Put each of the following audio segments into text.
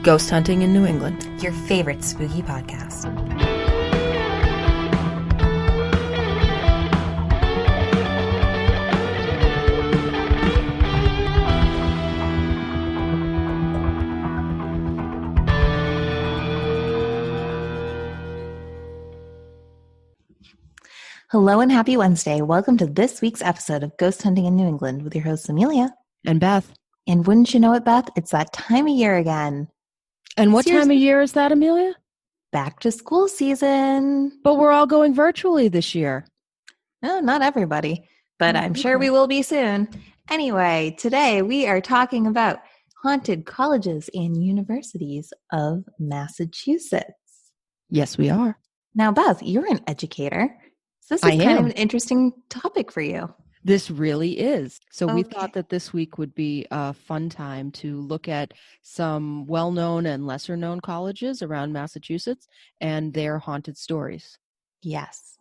Ghost Hunting in New England, your favorite spooky podcast. Hello and happy Wednesday. Welcome to this week's episode of Ghost Hunting in New England with your hosts Amelia and Beth. And wouldn't you know it, Beth? It's that time of year again. And what time of year is that, Amelia? Back to school season. But we're all going virtually this year. No, not everybody, but I'm sure we will be soon. Anyway, today we are talking about haunted colleges and universities of Massachusetts. Yes, we are. Now, Beth, you're an educator. So this is kind of an interesting topic for you. This really is. So we thought that this week would be a fun time to look at some well-known and lesser-known colleges around Massachusetts and their haunted stories. Yes.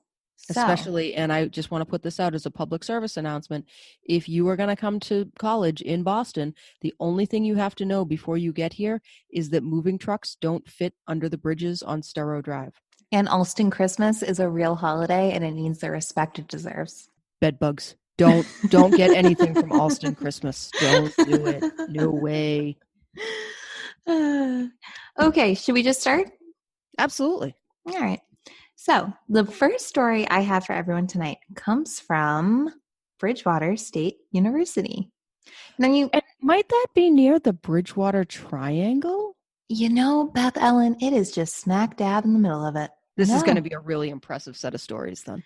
Especially, and I just want to put this out as a public service announcement, if you are going to come to college in Boston, the only thing you have to know before you get here is that moving trucks don't fit under the bridges on Storrow Drive. And Alston Christmas is a real holiday, and it needs the respect it deserves. Bedbugs. Don't get anything from Alston Christmas. Don't do it. No way. Okay, should we just start? Absolutely. All right. So the first story I have for everyone tonight comes from Bridgewater State University. Now, and might that be near the Bridgewater Triangle? You know, Beth Ellen, it is just smack dab in the middle of it. This is going to be a really impressive set of stories then.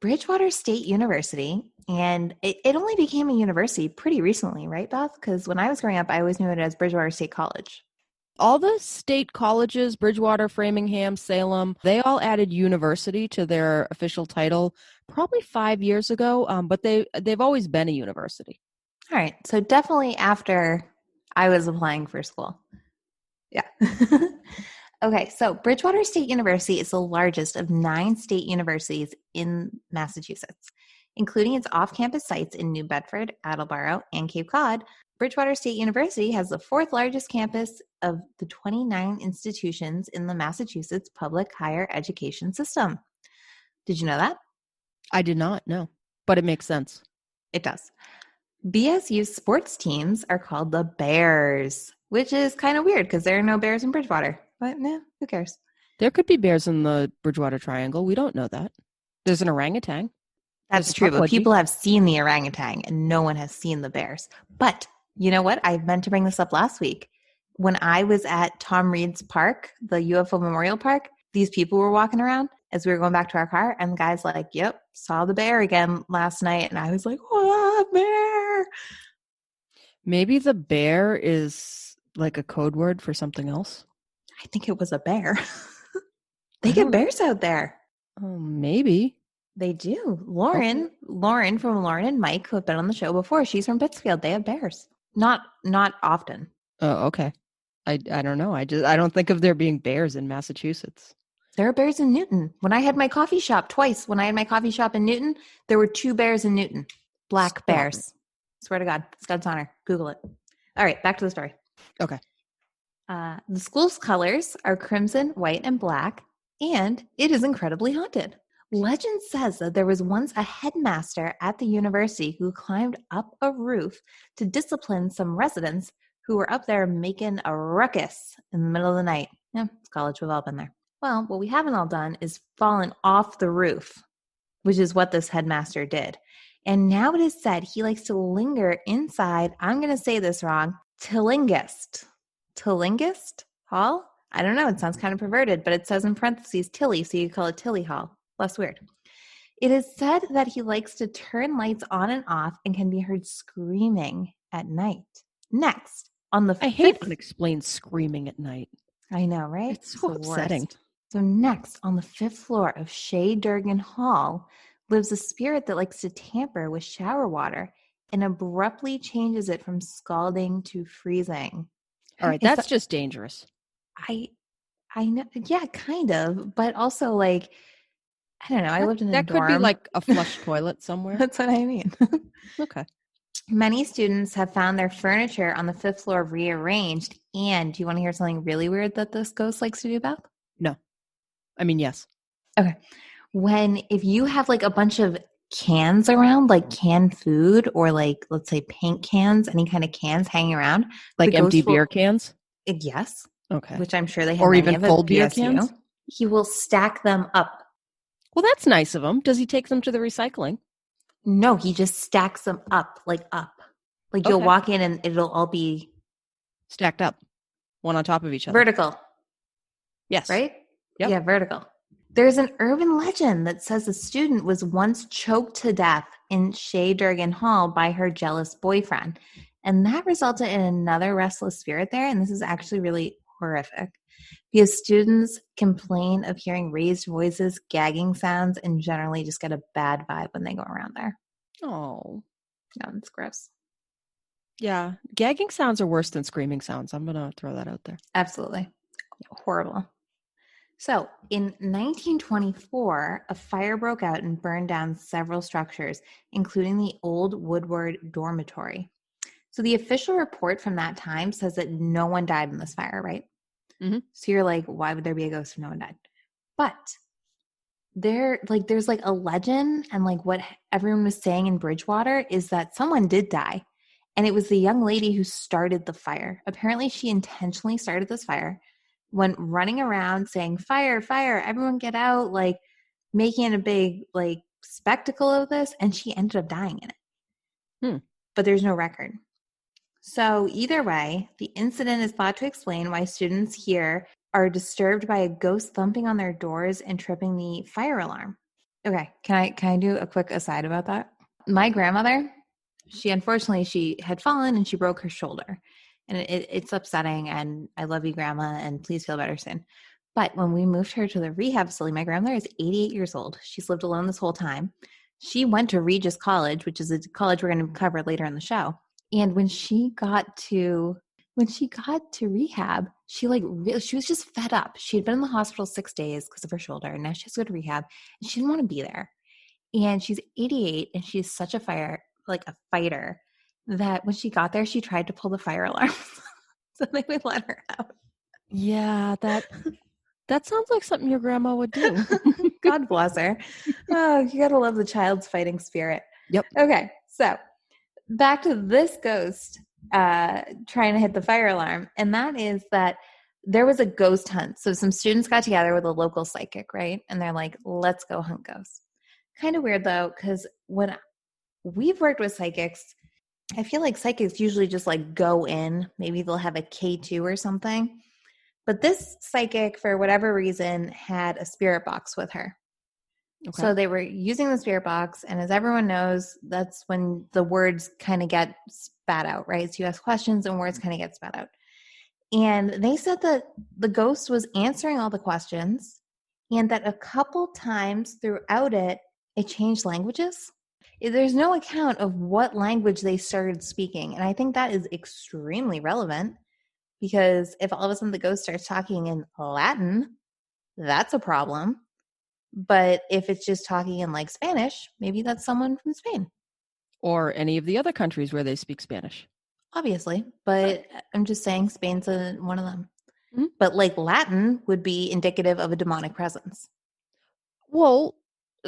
Bridgewater State University, and it only became a university pretty recently, right, Beth? Because when I was growing up, I always knew it as Bridgewater State College. All the state colleges, Bridgewater, Framingham, Salem, they all added university to their official title probably 5 years ago, but they've always been a university. All right, so definitely after I was applying for school. Yeah. Okay, so Bridgewater State University is the largest of 9 state universities in Massachusetts, including its off-campus sites in New Bedford, Attleboro, and Cape Cod. Bridgewater State University has the 4th largest campus of the 29 institutions in the Massachusetts public higher education system. Did you know that? I did not, no, but it makes sense. It does. BSU's sports teams are called the Bears, which is kind of weird because there are no bears in Bridgewater. But no, who cares? There could be bears in the Bridgewater Triangle. We don't know that. There's an orangutan. That's true, but people have seen the orangutan and no one has seen the bears. But you know what? I meant to bring this up last week. When I was at Tom Reed's park, the UFO Memorial Park, these people were walking around as we were going back to our car, and the guy's like, yep, saw the bear again last night. And I was like, what, bear? Maybe the bear is like a code word for something else. I think it was a bear. They get bears out there. Oh, maybe. They do. Lauren from Lauren and Mike, who have been on the show before, she's from Pittsfield. They have bears. Not often. Oh, okay. I don't know. I don't think of there being bears in Massachusetts. There are bears in Newton. When I had my coffee shop twice, when I had my coffee shop in Newton, there were 2 bears in Newton. Black bears. Swear to God. It's God's honor. Google it. All right, back to the story. Okay. The school's colors are crimson, white, and black, and it is incredibly haunted. Legend says that there was once a headmaster at the university who climbed up a roof to discipline some residents who were up there making a ruckus in the middle of the night. Yeah, it's college. We've all been there. Well, what we haven't all done is fallen off the roof, which is what this headmaster did. And now it is said he likes to linger inside, I'm going to say this wrong, Tillingist Hall? I don't know. It sounds kind of perverted, but it says in parentheses Tilly, so you call it Tilly Hall. Less weird. It is said that he likes to turn lights on and off and can be heard screaming at night. Next, on the I hate unexplained screaming at night. I know, right? It's so upsetting. So next, on the 5th floor of Shea Durgan Hall, lives a spirit that likes to tamper with shower water and abruptly changes it from scalding to freezing. All right, that's just dangerous. I know, yeah, kind of, but also like, I don't know. I lived in a dorm. That could be like a flush toilet somewhere. That's what I mean. Okay. Many students have found their furniture on the 5th floor rearranged. And do you want to hear something really weird that this ghost likes to do, Beth? No. I mean, yes. Okay. If you have like a bunch of cans around, like canned food or like, let's say paint cans, any kind of cans hanging around. Like the empty ghost will, beer cans? yes. Okay. Which I'm sure they have Or many even of at full beer BSU. cans? He will stack them up. Well, that's nice of him. Does he take them to the recycling? No, he just stacks them up. Like you'll Okay. walk in and it'll all be Stacked up, one on top of each other. vertical. Yes. Right? Yep. Yeah, vertical. There's an urban legend that says a student was once choked to death in Shea Durgan Hall by her jealous boyfriend. And that resulted in another restless spirit there. And this is actually really horrific because students complain of hearing raised voices, gagging sounds, and generally just get a bad vibe when they go around there. Oh. No, it's gross. Yeah. Gagging sounds are worse than screaming sounds. I'm going to throw that out there. Absolutely. Horrible. So in 1924, a fire broke out and burned down several structures, including the old Woodward dormitory. So the official report from that time says that no one died in this fire, right? Mm-hmm. So you're like, why would there be a ghost if no one died? But there's like a legend, and like what everyone was saying in Bridgewater is that someone did die. And it was the young lady who started the fire. Apparently she intentionally started this fire, went running around saying, fire, fire, everyone get out, like making a big like spectacle of this. And she ended up dying in it. But there's no record. So either way, the incident is thought to explain why students here are disturbed by a ghost thumping on their doors and tripping the fire alarm. Okay, can I do a quick aside about that? My grandmother, she had fallen and she broke her shoulder. And it's upsetting, and I love you, Grandma, and please feel better soon. But when we moved her to the rehab facility, my grandmother is 88 years old. She's lived alone this whole time. She went to Regis College, which is a college we're going to cover later in the show. And when she got to rehab, she was just fed up. She had been in the hospital 6 days because of her shoulder, and now she has to go to rehab, and she didn't want to be there. And she's 88, and she's such a fighter, that when she got there, she tried to pull the fire alarm, so they would let her out. Yeah, that sounds like something your grandma would do. God bless her. Oh, you gotta love the child's fighting spirit. Yep. Okay, so back to this ghost trying to hit the fire alarm, and that is that there was a ghost hunt. So some students got together with a local psychic, right? And they're like, let's go hunt ghosts. Kind of weird though, because when we've worked with psychics, I feel like psychics usually just like go in. Maybe they'll have a K2 or something. But this psychic, for whatever reason, had a spirit box with her. Okay. So they were using the spirit box, and as everyone knows, that's when the words kind of get spat out, right? So you ask questions and words kind of get spat out. And they said that the ghost was answering all the questions, and that a couple times throughout it changed languages. There's no account of what language they started speaking, and I think that is extremely relevant, because if all of a sudden the ghost starts talking in Latin, that's a problem. But if it's just talking in like Spanish, maybe that's someone from Spain. Or any of the other countries where they speak Spanish. Obviously, but I'm just saying Spain's one of them. Mm-hmm. But like Latin would be indicative of a demonic presence. Well,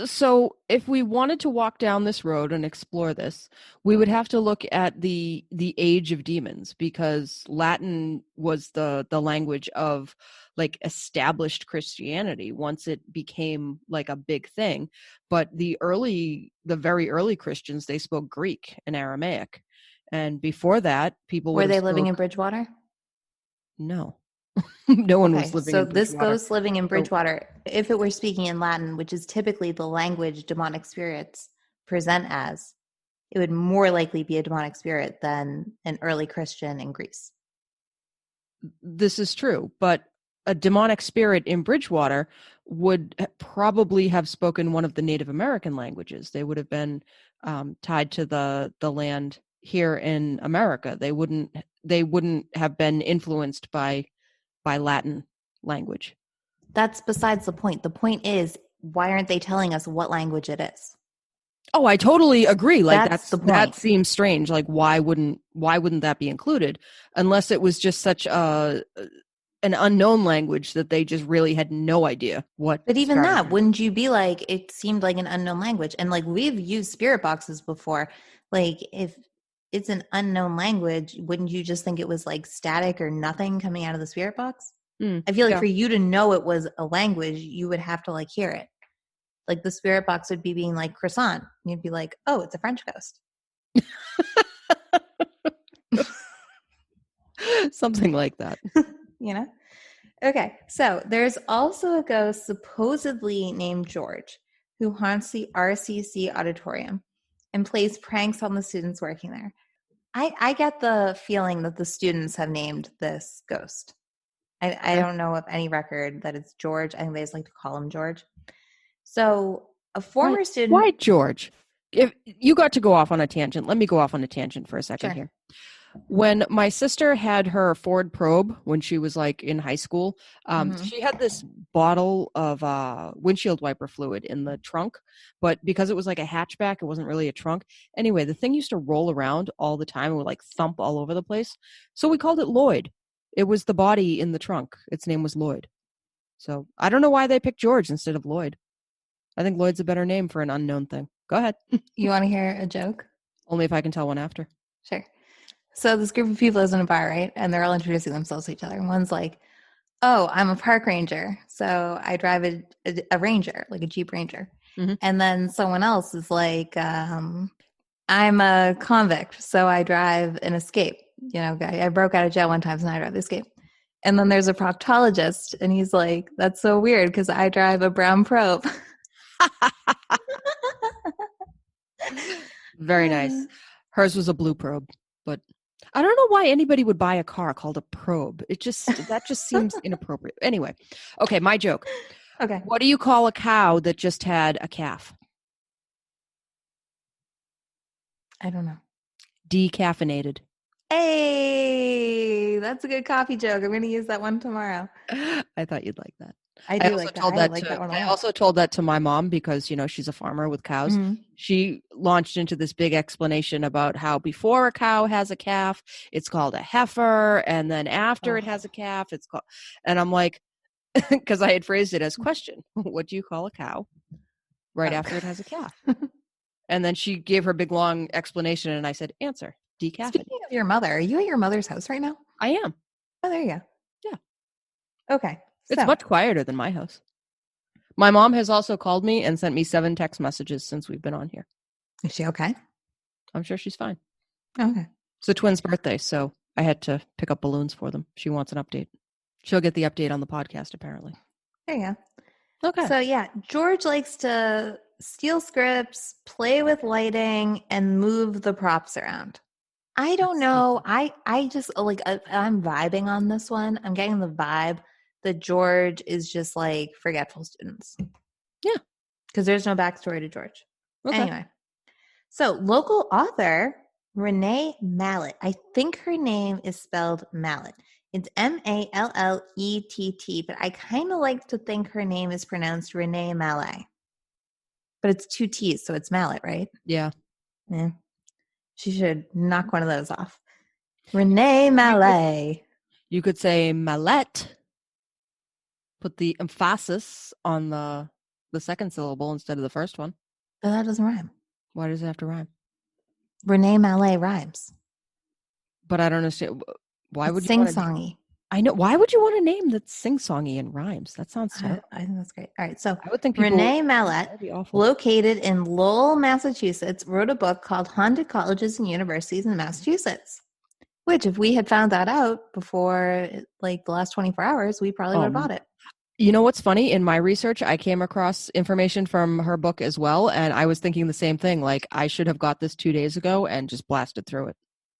so if we wanted to walk down this road and explore this, we would have to look at the age of demons, because Latin was the language of like established Christianity once it became like a big thing. But the very early Christians, they spoke Greek and Aramaic. And before that, people were they living in Bridgewater? No. No one was living in Bridgewater. So this ghost living in Bridgewater, if it were speaking in Latin, which is typically the language demonic spirits present as, it would more likely be a demonic spirit than an early Christian in Greece. This is true, but a demonic spirit in Bridgewater would probably have spoken one of the Native American languages. They would have been tied to the land here in America. They wouldn't have been influenced by Latin language. That's besides the point. The point is, why aren't they telling us what language it is? Oh, I totally agree. Like That's the that point. seems strange. Like why wouldn't that be included unless it was just such an unknown language that they just really had no idea what But even started that, from. wouldn't you be like, it seemed like an unknown language? And like we've used spirit boxes before. Like if it's an unknown language, wouldn't you just think it was like static or nothing coming out of the spirit box? I feel like Yeah. for you to know it was a language, you would have to like hear it. Like the spirit box would be being like croissant. And you'd be like, oh, it's a French ghost. Something like that. You know? Okay, so there's also a ghost supposedly named George who haunts the RCC auditorium and plays pranks on the students working there. I get the feeling that the students have named this ghost. I don't know of any record that it's George. I think they just like to call him George. So a former student. Why George? If you got to go off on a tangent, let me go off on a tangent for a second here. When my sister had her Ford Probe when she was like in high school, she had this bottle of windshield wiper fluid in the trunk, but because it was like a hatchback, it wasn't really a trunk. Anyway, the thing used to roll around all the time and would like thump all over the place. So we called it Lloyd. It was the body in the trunk. Its name was Lloyd. So I don't know why they picked George instead of Lloyd. I think Lloyd's a better name for an unknown thing. Go ahead. You want to hear a joke? Only if I can tell one after. Sure. So this group of people is in a bar, right? And they're all introducing themselves to each other. And one's like, oh, I'm a park ranger. So I drive a Ranger, like a Jeep Ranger. Mm-hmm. And then someone else is like, I'm a convict. So I drive an Escape. You know, I broke out of jail one time, so now I drive the Escape. And then there's a proctologist. And he's like, that's so weird because I drive a brown probe. Very nice. Hers was a blue probe, but I don't know why anybody would buy a car called a probe. That just seems inappropriate. Anyway, okay, my joke. Okay. What do you call a cow that just had a calf? I don't know. Decaffeinated. Hey, that's a good coffee joke. I'm going to use that one tomorrow. I thought you'd like that. I do like that. I like that one a lot. I also told that to my mom because, she's a farmer with cows. Mm-hmm. She launched into this big explanation about how before a cow has a calf, it's called a heifer. And then after it has a calf, it's called, and I'm like, because I had phrased it as question, what do you call a cow right after it has a calf? And then she gave her big long explanation and I said, answer, decaffeinated. Speaking of your mother, are you at your mother's house right now? I am. Oh, there you go. Yeah. Okay. It's much quieter than my house. My mom has also called me and sent me 7 text messages since we've been on here. Is she okay? I'm sure she's fine. Okay. It's the twins' birthday, so I had to pick up balloons for them. She wants an update. She'll get the update on the podcast, apparently. There you go. Okay. So, yeah, George likes to steal scripts, play with lighting, and move the props around. I don't know. I just, like, I'm vibing on this one. I'm getting the vibe that George is just like forgetful students. Yeah. Because there's no backstory to George. Okay. Anyway. So local author Renee Mallett. I think her name is spelled Mallet. It's Mallett, but I kind of like to think her name is pronounced Renee Mallet. But it's 2 T's, so it's Mallet, right? Yeah. Yeah. She should knock one of those off. Renee Mallet. You could say Mallette. Put the emphasis on the second syllable instead of the first one. But that doesn't rhyme. Why does it have to rhyme? Renee Mallet rhymes. But I don't understand. Why would you sing-songy? I know. Why would you want a name that's sing-songy and rhymes? That sounds terrible. I think that's great. All right. So I would think Renee Mallett, located in Lowell, Massachusetts, wrote a book called Haunted Colleges and Universities in Massachusetts, which if we had found that out before like the last 24 hours, we probably would have bought it. You know what's funny? In my research, I came across information from her book as well, and I was thinking the same thing. Like, I should have got this 2 days ago and just blasted through it.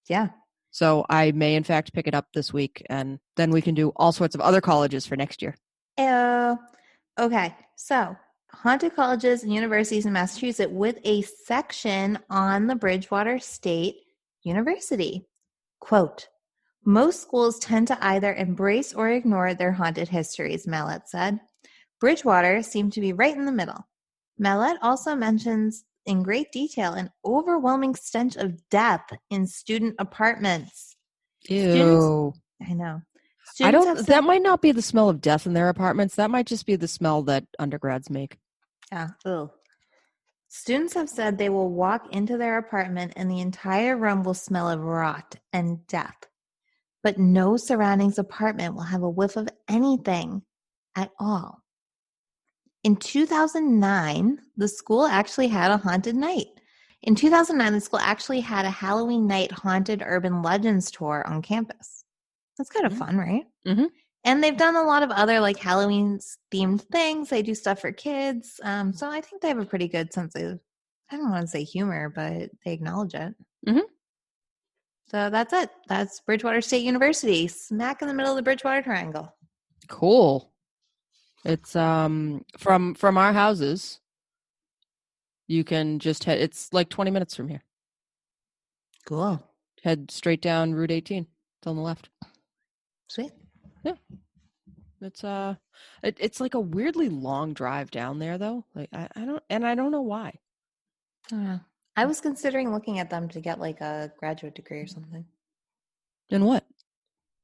Yeah. So I may, in fact, pick it up this week, and then we can do all sorts of other colleges for next year. Okay. So, Haunted Colleges and Universities in Massachusetts with a section on the Bridgewater State University. Quote, most schools tend to either embrace or ignore their haunted histories, Mallett said. Bridgewater seemed to be right in the middle. Mallett also mentions in great detail an overwhelming stench of death in student apartments. Students, Ew. I know. I Students have don't, said, that might not be the smell of death in their apartments. That might just be the smell that undergrads make. yeah, ugh. Students have said they will walk into their apartment and the entire room will smell of rot and death, but no surroundings apartment will have a whiff of anything at all. In 2009, the school actually had a haunted night. In 2009, the school actually had a Halloween night haunted urban legends tour on campus. That's kind of fun, right? Mm-hmm. And they've done a lot of other like Halloween themed things. They do stuff for kids. So I think they have a pretty good sense of, I don't want to say humor, but they acknowledge it. Mm-hmm. So that's it. That's Bridgewater State University, smack in the middle of the Bridgewater Triangle. Cool. It's from our houses. You can just head. It's like 20 minutes from here. Cool. Head straight down Route 18. It's on the left. Sweet. Yeah. It's like a weirdly long drive down there though. Like I don't know why. I was considering looking at them to get like a graduate degree or something. In what?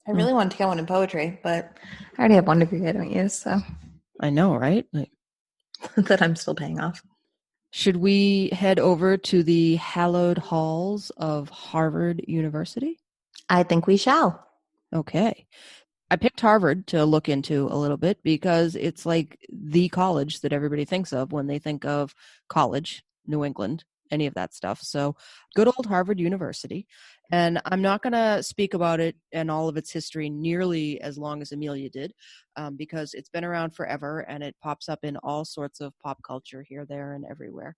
I really wanted to get one in poetry, but I already have one degree I don't use, so I know, right? Like, that I'm still paying off. should we head over to the hallowed halls of Harvard University? I think we shall. Okay. I picked Harvard to look into a little bit because it's like the college that everybody thinks of when they think of college, New England, any of that stuff. So good old Harvard University. And I'm not going to speak about it and all of its history nearly as long as Amelia did because it's been around forever and it pops up in all sorts of pop culture here, there, and everywhere.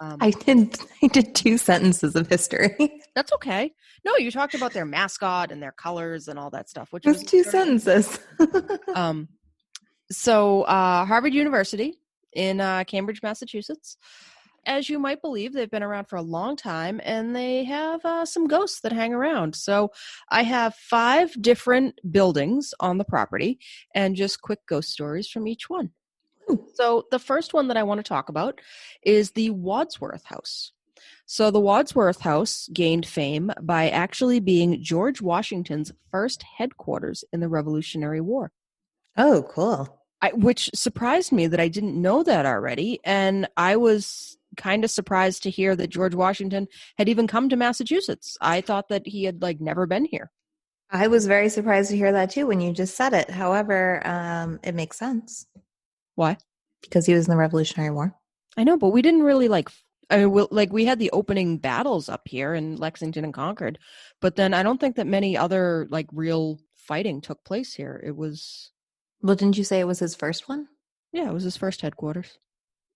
I did 2 sentences of history. That's okay. No, you talked about their mascot and their colors and all that stuff, which It was 2 sentences. So Harvard University in Cambridge, Massachusetts. As you might believe, they've been around for a long time, and they have some ghosts that hang around. So I have 5 different buildings on the property and just quick ghost stories from each one. So the first one that I want to talk about is the Wadsworth House. So the Wadsworth House gained fame by actually being George Washington's first headquarters in the Revolutionary War. Oh, cool. Which surprised me that I didn't know that already. And I was kind of surprised to hear that George Washington had even come to Massachusetts. I thought that he had never been here. I was very surprised to hear that too when you just said it. However, it makes sense. Why? Because he was in the Revolutionary War. I know, but we didn't really we had the opening battles up here in Lexington and Concord, but then I don't think that many other real fighting took place here. It was. Well, didn't you say it was his first one? Yeah, it was his first headquarters.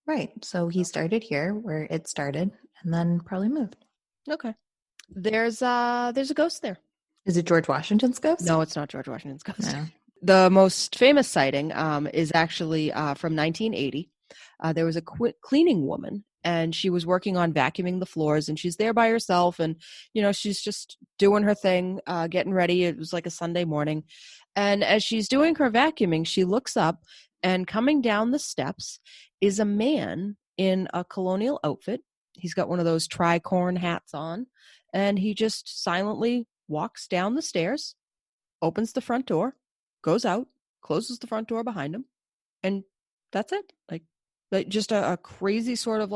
Right. So he started here where it started and then probably moved. Okay. There's a ghost there. Is it George Washington's ghost? No, it's not George Washington's ghost. No. The most famous sighting is actually from 1980. There was a cleaning woman, and she was working on vacuuming the floors, and she's there by herself, and she's just doing her thing, getting ready. It was like a Sunday morning, and as she's doing her vacuuming, she looks up, and coming down the steps is a man in a colonial outfit. He's got one of those tricorn hats on, and he just silently walks down the stairs, opens the front door, goes out, closes the front door behind him, and that's it. Like just a crazy sort of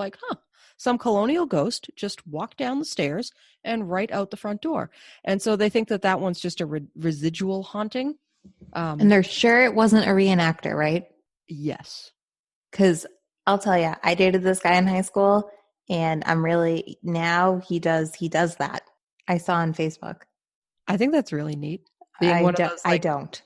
some colonial ghost just walked down the stairs and right out the front door. And so they think that one's just a residual haunting. And they're sure it wasn't a reenactor, right? Yes. Because I'll tell you, I dated this guy in high school, and I'm really, now he does that. I saw on Facebook. I think that's really neat. I don't.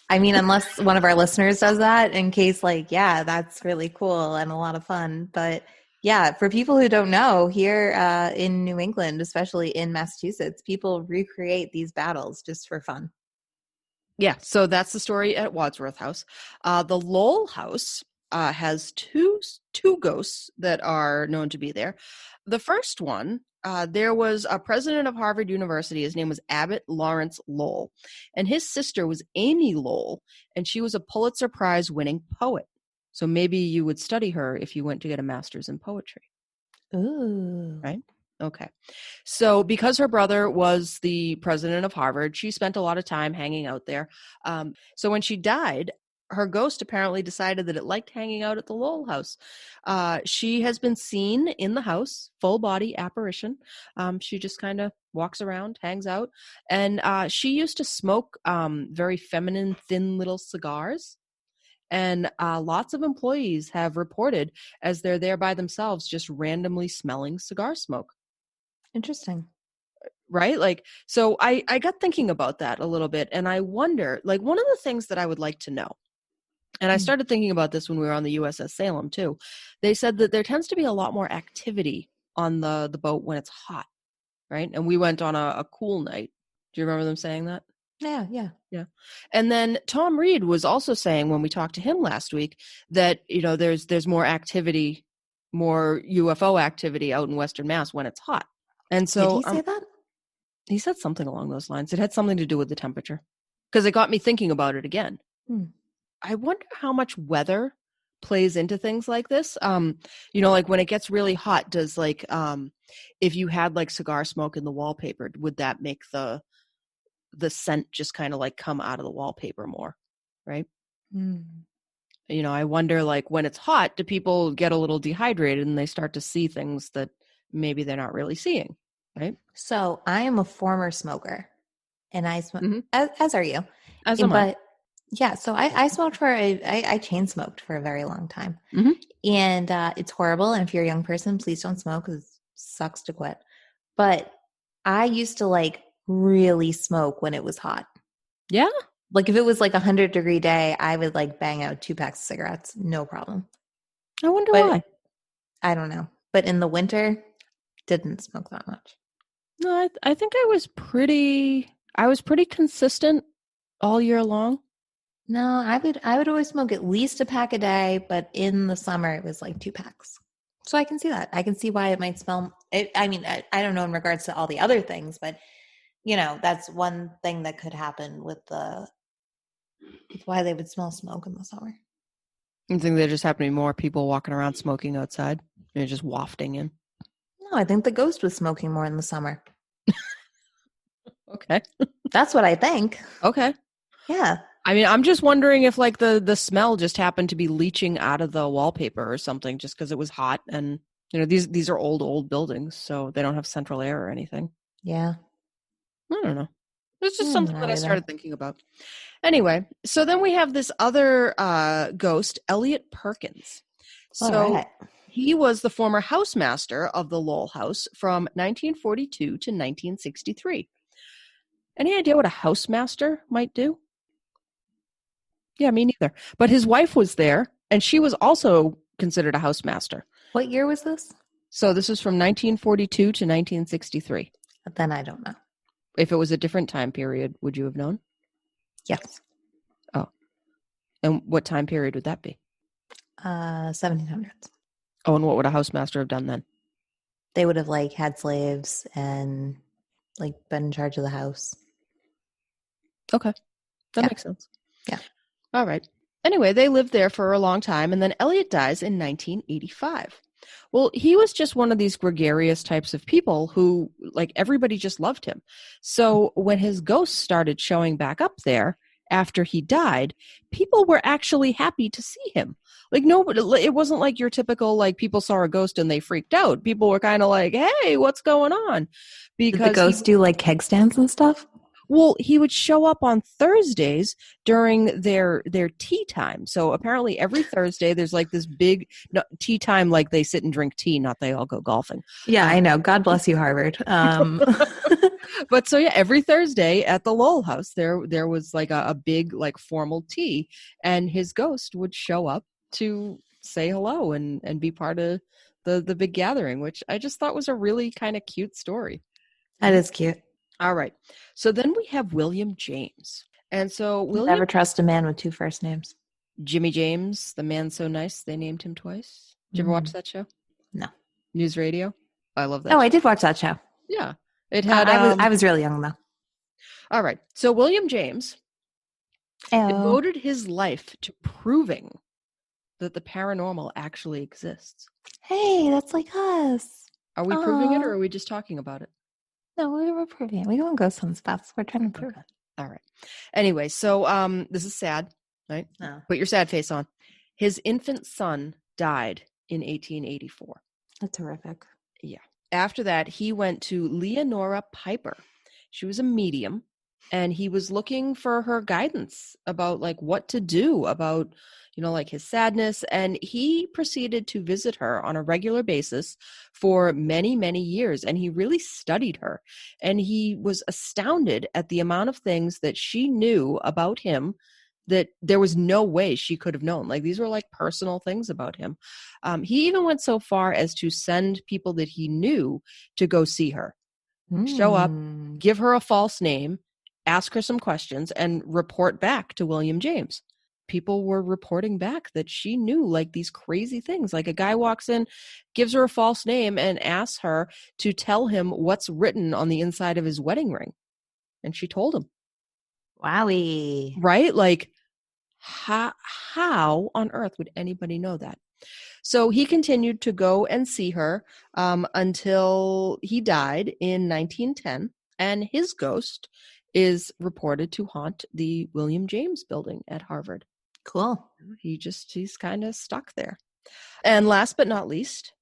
I mean, unless one of our listeners does that, in case that's really cool and a lot of fun. But yeah, for people who don't know, here in New England, especially in Massachusetts, people recreate these battles just for fun. Yeah, so that's the story at Wadsworth House. The Lowell House has two ghosts that are known to be there. The first one, there was a president of Harvard University. His name was Abbott Lawrence Lowell, and his sister was Amy Lowell, and she was a Pulitzer Prize winning poet. So maybe you would study her if you went to get a master's in poetry. Ooh. right? Okay. So because her brother was the president of Harvard, she spent a lot of time hanging out there. So when she died, her ghost apparently decided that it liked hanging out at the Lowell house. She has been seen in the house, full body apparition. She just kind of walks around, hangs out. And she used to smoke very feminine, thin little cigars. And lots of employees have reported as they're there by themselves, just randomly smelling cigar smoke. Interesting. Right? Like, so I got thinking about that a little bit, and I wonder, like, one of the things that I would like to know, and I started thinking about this when we were on the USS Salem too. They said that there tends to be a lot more activity on the boat when it's hot, right? And we went on a cool night. Do you remember them saying that? Yeah. Yeah. And then Tom Reed was also saying when we talked to him last week that, there's more activity, more UFO activity out in Western Mass when it's hot. And so Did he say that? he said something along those lines. It had something to do with the temperature, because it got me thinking about it again. I wonder how much weather plays into things like this. Like when it gets really hot, does if you had like cigar smoke in the wallpaper, would that make the scent just kind of like come out of the wallpaper more, right? I wonder, like, when it's hot, do people get a little dehydrated and they start to see things that maybe they're not really seeing, right? So I am a former smoker, and I smoke, Mhm. as are you. As am I. But yeah, so I smoked I chain smoked for a very long time. Mhm. And it's horrible. And if you're a young person, please don't smoke, because it sucks to quit. But I used to like really smoke when it was hot. Yeah. Like if it was like 100-degree day, I would like bang out 2 packs of cigarettes, no problem. I wonder But why. I don't know. But in the winter, didn't smoke that much. No, I think I was pretty consistent all year long. No, I would always smoke at least a pack a day, but in the summer it was like 2 packs. So I can see that. I can see why it might smell. I don't know in regards to all the other things, but that's one thing that could happen with why they would smell smoke in the summer. I think there just happen to be more people walking around smoking outside. Just wafting in. No, I think the ghost was smoking more in the summer. Okay. That's what I think. Okay. Yeah. I mean, I'm just wondering if like the smell just happened to be leaching out of the wallpaper or something, just because it was hot, and these are old buildings, so they don't have central air or anything. Yeah. I don't know. It's just something that I Either. started thinking about. Anyway, so then we have this other ghost, Elliot Perkins. All So right. he was the former housemaster of the Lowell House from 1942 to 1963. Any idea what a housemaster might do? Yeah, me neither. But his wife was there, and she was also considered a housemaster. What year was this? So this is from 1942 to 1963. Then I don't know. If it was a different time period, would you have known? Yes. Oh. And what time period would that be? 1700s. Oh, and what would a housemaster have done then? They would have like had slaves and like been in charge of the house. Okay. That Yeah. makes sense. Yeah. All right. Anyway, they lived there for a long time, and then Elliot dies in 1985. Well, he was just one of these gregarious types of people who, like, everybody just loved him. So when his ghost started showing back up there after he died, people were actually happy to see him. Like, nobody, it wasn't like your typical, like, people saw a ghost and they freaked out. People were kind of like, hey, what's going on? Did the ghost do like keg stands and stuff? Well, he would show up on Thursdays during their tea time. So apparently every Thursday there's like this big tea time, like they sit and drink tea, not they all go golfing. Yeah, I know. God bless you, Harvard. But so yeah, every Thursday at the Lowell house there was like a big like formal tea, and his ghost would show up to say hello and be part of the big gathering, which I just thought was a really kind of cute story. That is cute. All right. So then we have William James. And so William... Never trust a man with 2 first names. Jimmy James, the man so nice, they named him twice. Did you ever watch that show? No. News Radio? I love that show. I did watch that show. Yeah. It had... I was really young, though. All right. So William James devoted his life to proving that the paranormal actually exists. Hey, that's like us. Are we proving it, or Aw. are we just talking about it? No, we were proving it. We don't ghost hunt spots. We're trying to prove Okay. All right. Anyway, so this is sad, right? No. Put your sad face on. His infant son died in 1884. That's horrific. Yeah. After that, he went to Leonora Piper. She was a medium, and he was looking for her guidance about like what to do about, like his sadness. And he proceeded to visit her on a regular basis for many, many years. And he really studied her. And he was astounded at the amount of things that she knew about him that there was no way she could have known. Like, these were like personal things about him. He even went so far as to send people that he knew to go see her, show up, give her a false name, ask her some questions, and report back to William James. People were reporting back that she knew like these crazy things. Like, a guy walks in, gives her a false name, and asks her to tell him what's written on the inside of his wedding ring. And she told him. Wowie. Right? Like, how on earth would anybody know that? So he continued to go and see her until he died in 1910. And his ghost is reported to haunt the William James building at Harvard. Cool. He's kind of stuck there. And last but not least,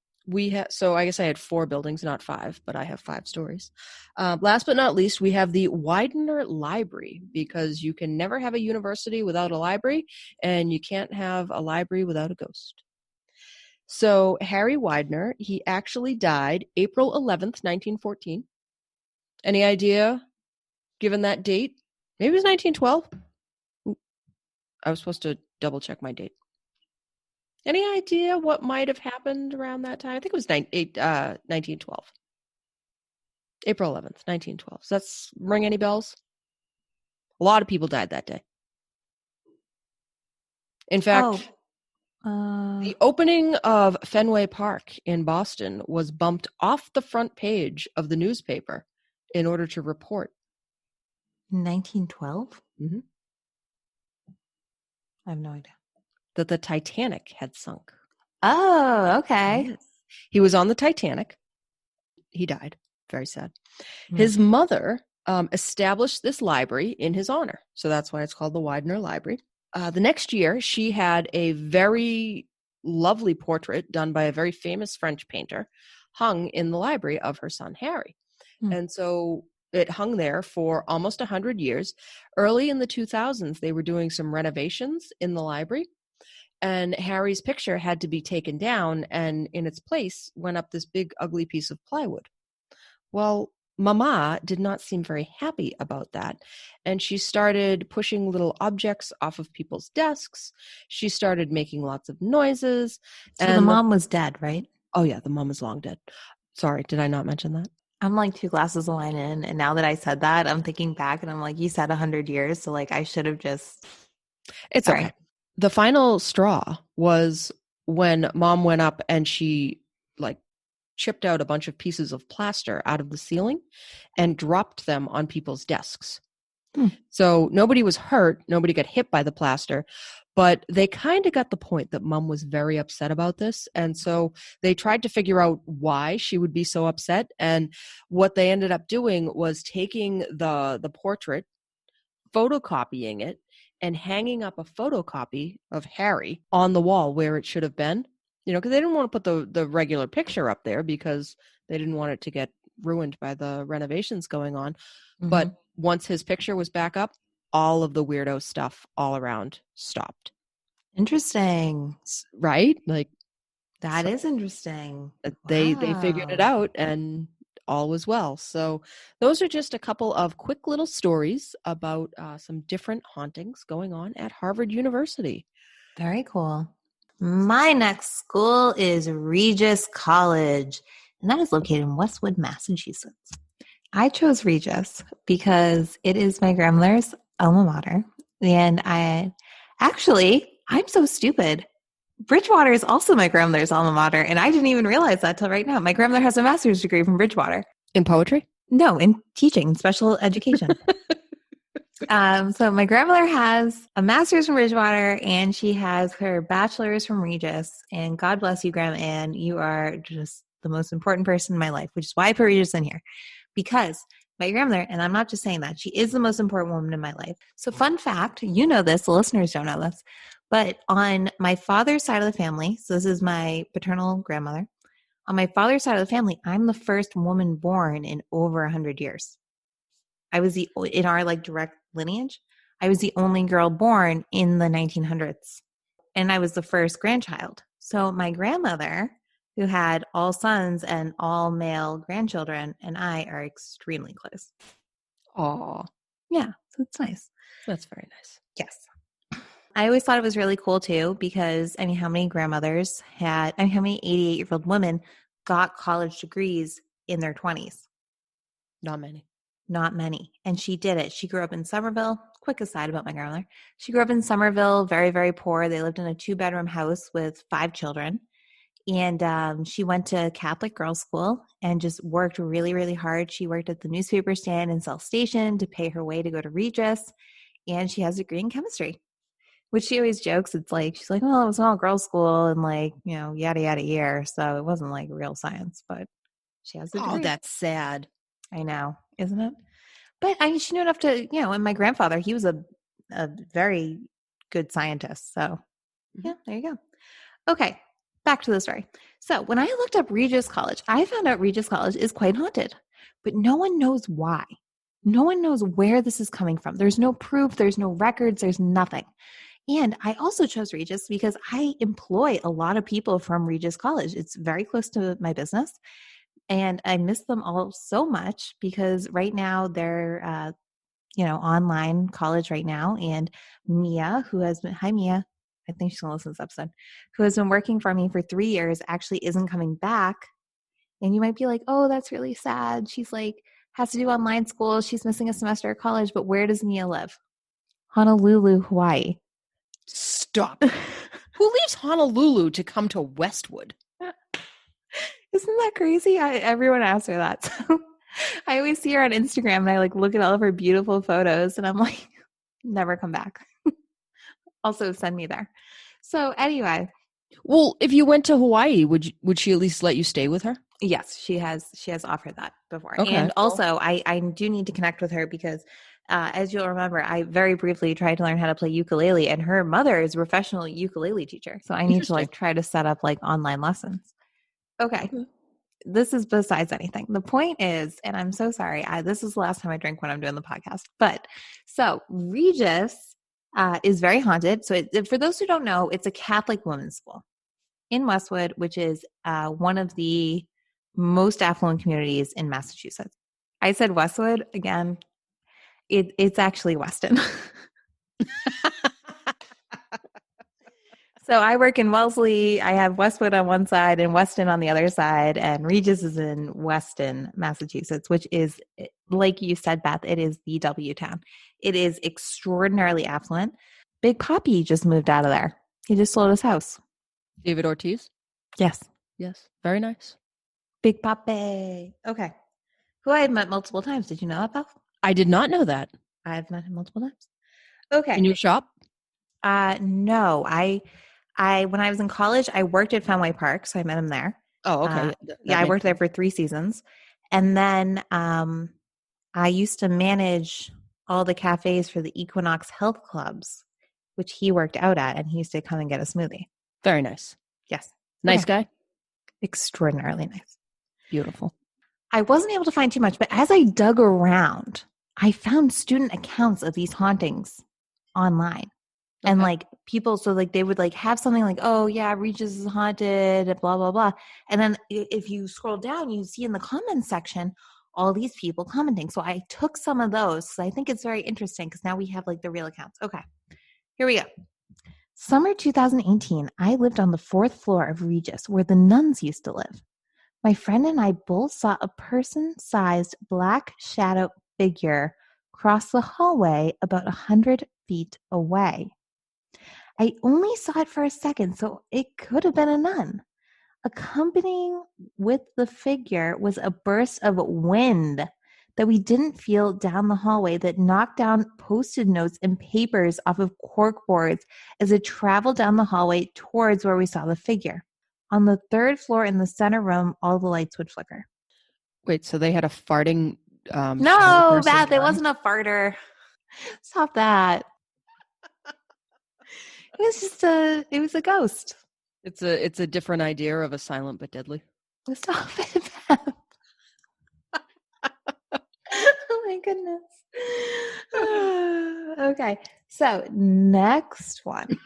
so I guess I had 4 buildings, not 5, but I have 5 stories. Last but not least, we have the Widener Library, because you can never have a university without a library, and you can't have a library without a ghost. So Harry Widener, he actually died April 11th, 1914. Any idea, given that date? Maybe it was 1912? I was supposed to double check my date. Any idea what might have happened around that time? I think it was 1912. April 11th, 1912. Does that ring any bells? A lot of people died that day. In fact, the opening of Fenway Park in Boston was bumped off the front page of the newspaper in order to report. 1912? Mm-hmm. I have no idea. That the Titanic had sunk. Oh, okay. Yes. He was on the Titanic. He died. Very sad. His mother established this library in his honor. So that's why it's called the Widener Library. The next year, she had a very lovely portrait done by a very famous French painter hung in the library of her son, Harry. And so it hung there for almost 100 years. Early in the 2000s, they were doing some renovations in the library. And Harry's picture had to be taken down, and in its place went up this big, ugly piece of plywood. Well, Mama did not seem very happy about that, and she started pushing little objects off of people's desks. She started making lots of noises. So the mom was dead, right? Oh, yeah, the mom is long dead. Sorry, did I not mention that? I'm like 2 glasses of wine in, and now that I said that, I'm thinking back, and I'm like, you said 100 years, so like I should have just... It's Sorry. okay. The final straw was when Mom went up and she like chipped out a bunch of pieces of plaster out of the ceiling and dropped them on people's desks. So nobody was hurt. Nobody got hit by the plaster, but they kind of got the point that Mom was very upset about this. And so they tried to figure out why she would be so upset. And what they ended up doing was taking the portrait, photocopying it, and hanging up a photocopy of Harry on the wall where it should have been, because they didn't want to put the regular picture up there because they didn't want it to get ruined by the renovations going on. But once his picture was back up, all of the weirdo stuff all around stopped. Interesting. Right? Like, that is interesting. They figured it out, and all was well. So those are just a couple of quick little stories about some different hauntings going on at Harvard University. Very cool. My next school is Regis College, and that is located in Westwood, Massachusetts. I chose Regis because it is my grandmother's alma mater, and I'm so stupid. Bridgewater is also my grandmother's alma mater, and I didn't even realize that till right now. My grandmother has a master's degree from Bridgewater. In poetry? No, in teaching, special education. So my grandmother has a master's from Bridgewater and she has her bachelor's from Regis. And God bless you, Grandma Ann. You are just the most important person in my life, which is why I put Regis in here. Because my grandmother, and I'm not just saying that, she is the most important woman in my life. So fun fact, you know this, the listeners don't know this, but on my father's side of the family, so this is my paternal grandmother, on my father's side of the family, I'm the first woman born in over 100 years. I was in our like direct lineage, I was the only girl born in the 1900s. And I was the first grandchild. So my grandmother, who had all sons and all male grandchildren, and I are extremely close. Aw. Yeah, so it's nice. That's very nice. Yes. I always thought it was really cool too, because how many grandmothers how many 88-year-old women got college degrees in their 20s? Not many. Not many. And she did it. She grew up in Somerville. Quick aside about my grandmother. She grew up in Somerville, very, very poor. They lived in a 2-bedroom house with 5 children. And she went to Catholic girls' school and just worked really, really hard. She worked at the newspaper stand in South Station to pay her way to go to Regis. And she has a degree in chemistry, which she always jokes. It's like, she's like, well, it was an all girls school and like, yada, yada year. So it wasn't like real science, but she has a degree. Oh, that's sad. I know, isn't it? But she knew enough to, and my grandfather, he was a very good scientist. So yeah, there you go. Okay, back to the story. So when I looked up Regis College, I found out Regis College is quite haunted, but no one knows why. No one knows where this is coming from. There's no proof. There's no records. There's nothing. And I also chose Regis because I employ a lot of people from Regis College. It's very close to my business. And I miss them all so much because right now they're, online college right now. And Mia, hi Mia, I think she's going to listen to this episode, who has been working for me for 3 years, actually isn't coming back. And you might be like, oh, that's really sad. She's like, has to do online school. She's missing a semester of college. But where does Mia live? Honolulu, Hawaii. Stop. Who leaves Honolulu to come to Westwood? Isn't that crazy? Everyone asks her that. So I always see her on Instagram and I like look at all of her beautiful photos and I'm like, never come back. Also send me there. So anyway. Well, if you went to Hawaii, would she at least let you stay with her? Yes, she has offered that before. Okay, and also I do need to connect with her because as you'll remember, I very briefly tried to learn how to play ukulele and her mother is a professional ukulele teacher. So I need to like try to set up like online lessons. Okay. This is besides anything. The point is, and I'm so sorry, this is the last time I drink when I'm doing the podcast. But so Regis is very haunted. So for those who don't know, it's a Catholic women's school in Westwood, which is one of the most affluent communities in Massachusetts. I said Westwood again. It's actually Weston. So I work in Wellesley. I have Westwood on one side and Weston on the other side. And Regis is in Weston, Massachusetts, which is, like you said, Beth, it is the W town. It is extraordinarily affluent. Big Papi just moved out of there. He just sold his house. David Ortiz? Yes. Yes. Very nice. Big Papi. Okay. Who I have met multiple times. Did you know that, Beth? I did not know that. I've met him multiple times. Okay. In your shop? No. When I was in college, I worked at Fenway Park, so I met him there. Oh, okay. I worked there for 3 seasons. And then I used to manage all the cafes for the Equinox Health Clubs, which he worked out at, and he used to come and get a smoothie. Very nice. Yes. Nice guy? Extraordinarily nice. Beautiful. I I wasn't able to find too much, but as I dug around, I found student accounts of these hauntings online. Okay. And like people, so like they would like have something like, oh yeah, Regis is haunted, blah, blah, blah. And then if you scroll down, you see in the comments section, all these people commenting. So I took some of those. So I think it's very interesting because now we have like the real accounts. Okay, here we go. Summer 2018, I lived on the 4th floor of Regis where the nuns used to live. My friend and I both saw a person-sized black shadow figure cross the hallway about 100 feet away. I only saw it for a second, so it could have been a nun. Accompanying with the figure was a burst of wind that we didn't feel down the hallway that knocked down Post-it notes and papers off of cork boards as it traveled down the hallway towards where we saw the figure. On the third floor in the center room, all the lights would flicker. Wait, so they had a farting shadow No, person Beth, it gun? wasn't a farter. Stop that. It was a ghost. It's a different idea of a silent but deadly. Stop it, Beth. Oh my goodness. Okay, so next one.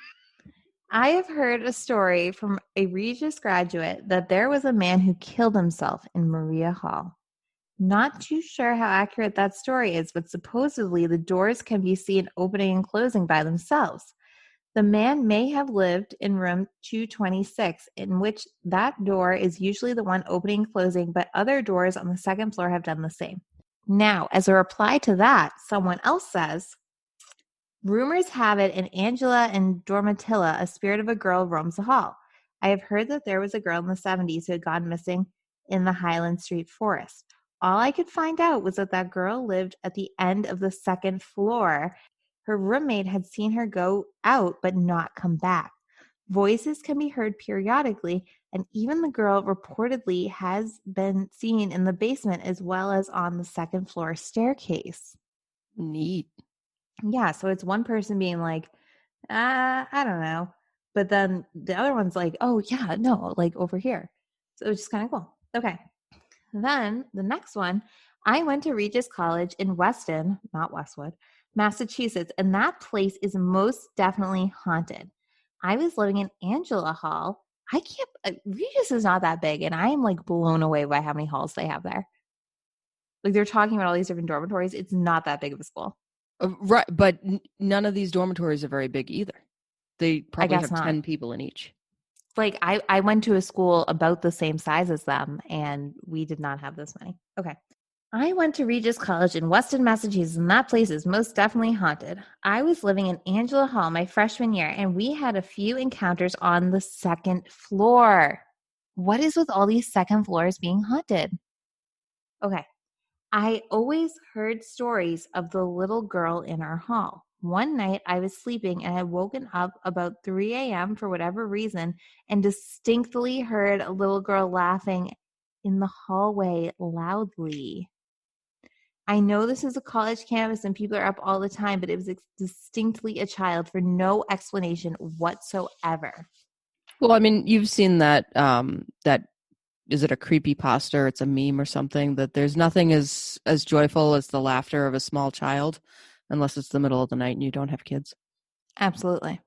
I have heard a story from a Regis graduate that there was a man who killed himself in Maria Hall. Not too sure how accurate that story is, but supposedly the doors can be seen opening and closing by themselves. The man may have lived in room 226, in which that door is usually the one opening and closing, but other doors on the second floor have done the same. Now, as a reply to that, someone else says, rumors have it in Angela and Dormitilla, a spirit of a girl roams the hall. I have heard that there was a girl in the 70s who had gone missing in the Highland Street forest. All I could find out was that girl lived at the end of the second floor. Her roommate had seen her go out but not come back. Voices can be heard periodically, and even the girl reportedly has been seen in the basement as well as on the second floor staircase. Neat. Yeah, so it's one person being like, I don't know. But then the other one's like, oh, yeah, no, like over here. So it's just kind of cool. Okay. Then the next one, I went to Regis College in Weston, not Westwood, Massachusetts, and that place is most definitely haunted. I was living in Angela Hall. Regis is not that big, and I am like blown away by how many halls they have there. Like they're talking about all these different dormitories. It's not that big of a school. Right, but none of these dormitories are very big either. They probably have 10 people in each. Like I went to a school about the same size as them, and we did not have this many. Okay. I went to Regis College in Weston, Massachusetts, and that place is most definitely haunted. I was living in Angela Hall my freshman year, and we had a few encounters on the second floor. What is with all these second floors being haunted? Okay. I always heard stories of the little girl in our hall. One night I was sleeping and had woken up about 3 a.m. for whatever reason and distinctly heard a little girl laughing in the hallway loudly. I know this is a college campus and people are up all the time, but it was distinctly a child for no explanation whatsoever. Well, I mean, you've seen that, is it a creepypasta or it's a meme or something, that there's nothing as joyful as the laughter of a small child, unless it's the middle of the night and you don't have kids. Absolutely.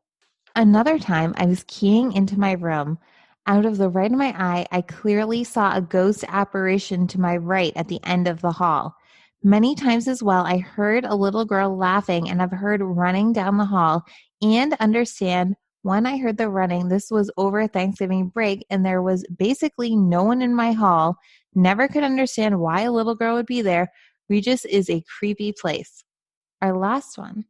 Another time I was keying into my room. Out of the right of my eye, I clearly saw a ghost apparition to my right at the end of the hall. Many times as well, I heard a little girl laughing and I've heard running down the hall and understand when I heard the running, this was over Thanksgiving break and there was basically no one in my hall. Never could understand why a little girl would be there. Regis is a creepy place. Our last one.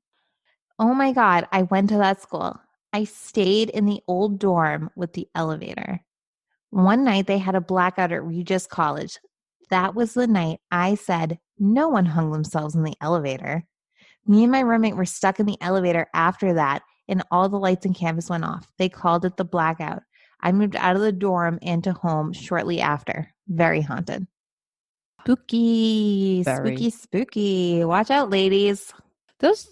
Oh my God, I went to that school. I stayed in the old dorm with the elevator. One night they had a blackout at Regis College. That was the night I said no one hung themselves in the elevator. Me and my roommate were stuck in the elevator after that, and all the lights in campus went off. They called it the blackout. I moved out of the dorm and to home shortly after. Very haunted. Spooky, Very. spooky, spooky. Watch out, ladies. Those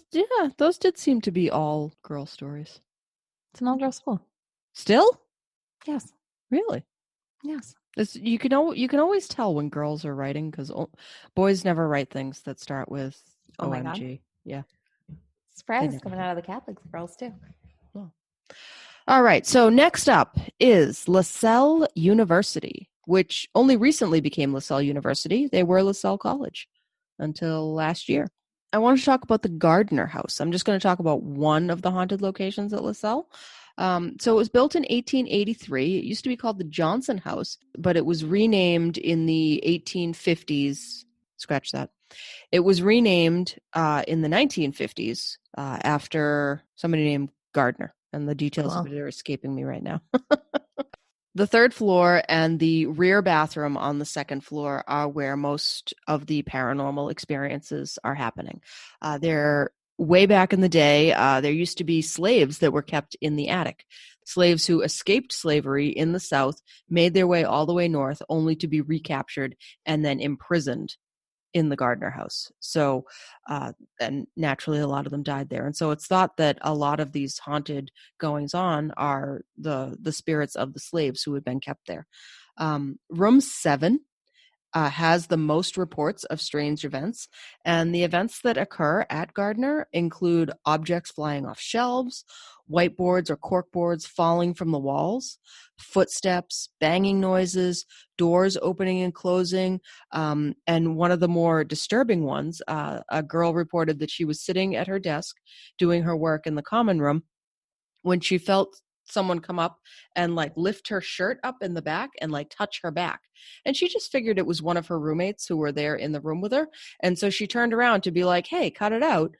did seem to be all girl stories. It's an all-girl school. Still? Yes. Really? Yes. You can always tell when girls are writing, because boys never write things that start with Oh my OMG. God. Yeah. Surprise coming out of the Catholic girls too. Oh. All right. So next up is Lasell University, which only recently became Lasell University. They were Lasell College until last year. I want to talk about the Gardner House. I'm just going to talk about one of the haunted locations at Lasell. So it was built in 1883. It used to be called the Johnson House, but it was renamed in the 1850s. Scratch that. It was renamed in the 1950s after somebody named Gardner, and the details of it are escaping me right now. The third floor and the rear bathroom on the second floor are where most of the paranormal experiences are happening. They're way back in the day, there used to be slaves that were kept in the attic. Slaves who escaped slavery in the South made their way all the way north only to be recaptured and then imprisoned in the Gardner house. So, and naturally, a lot of them died there. And so it's thought that a lot of these haunted goings on are the spirits of the slaves who had been kept there. Room 7 has the most reports of strange events, and the events that occur at Gardner include objects flying off shelves, whiteboards or corkboards falling from the walls, footsteps, banging noises, doors opening and closing, and one of the more disturbing ones, a girl reported that she was sitting at her desk doing her work in the common room when she felt someone come up and like lift her shirt up in the back and like touch her back. And she just figured it was one of her roommates who were there in the room with her. And so she turned around to be like, hey, cut it out.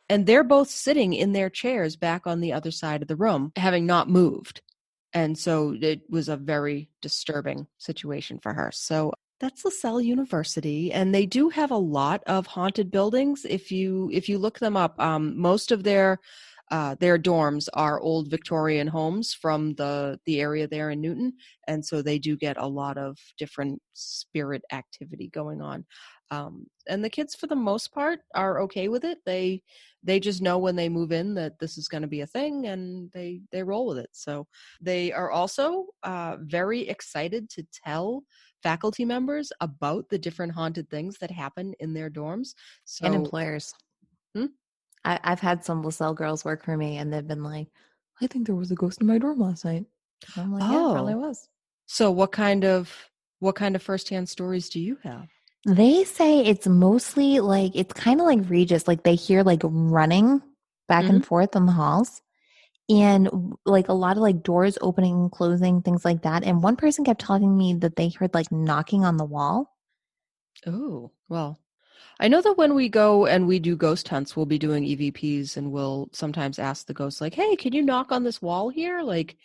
And they're both sitting in their chairs back on the other side of the room, having not moved. And so it was a very disturbing situation for her. So that's Lasell University, and they do have a lot of haunted buildings. If you look them up, most of their dorms are old Victorian homes from the area there in Newton, and so they do get a lot of different spirit activity going on. And the kids, for the most part, are okay with it. They just know when they move in that this is going to be a thing, and they roll with it. So they are also very excited to tell faculty members about the different haunted things that happen in their dorms. So, and employers. Hmm? I've had some Lasell girls work for me, and they've been like, I think there was a ghost in my dorm last night. And I'm like, yeah, probably was. So what kind of firsthand stories do you have? They say it's mostly like, it's kind of like Regis, like they hear like running back and forth in the halls, and like a lot of like doors opening and closing, things like that. And one person kept telling me that they heard like knocking on the wall. Oh, well, I know that when we go and we do ghost hunts, we'll be doing EVPs, and we'll sometimes ask the ghosts like, hey, can you knock on this wall here? Like,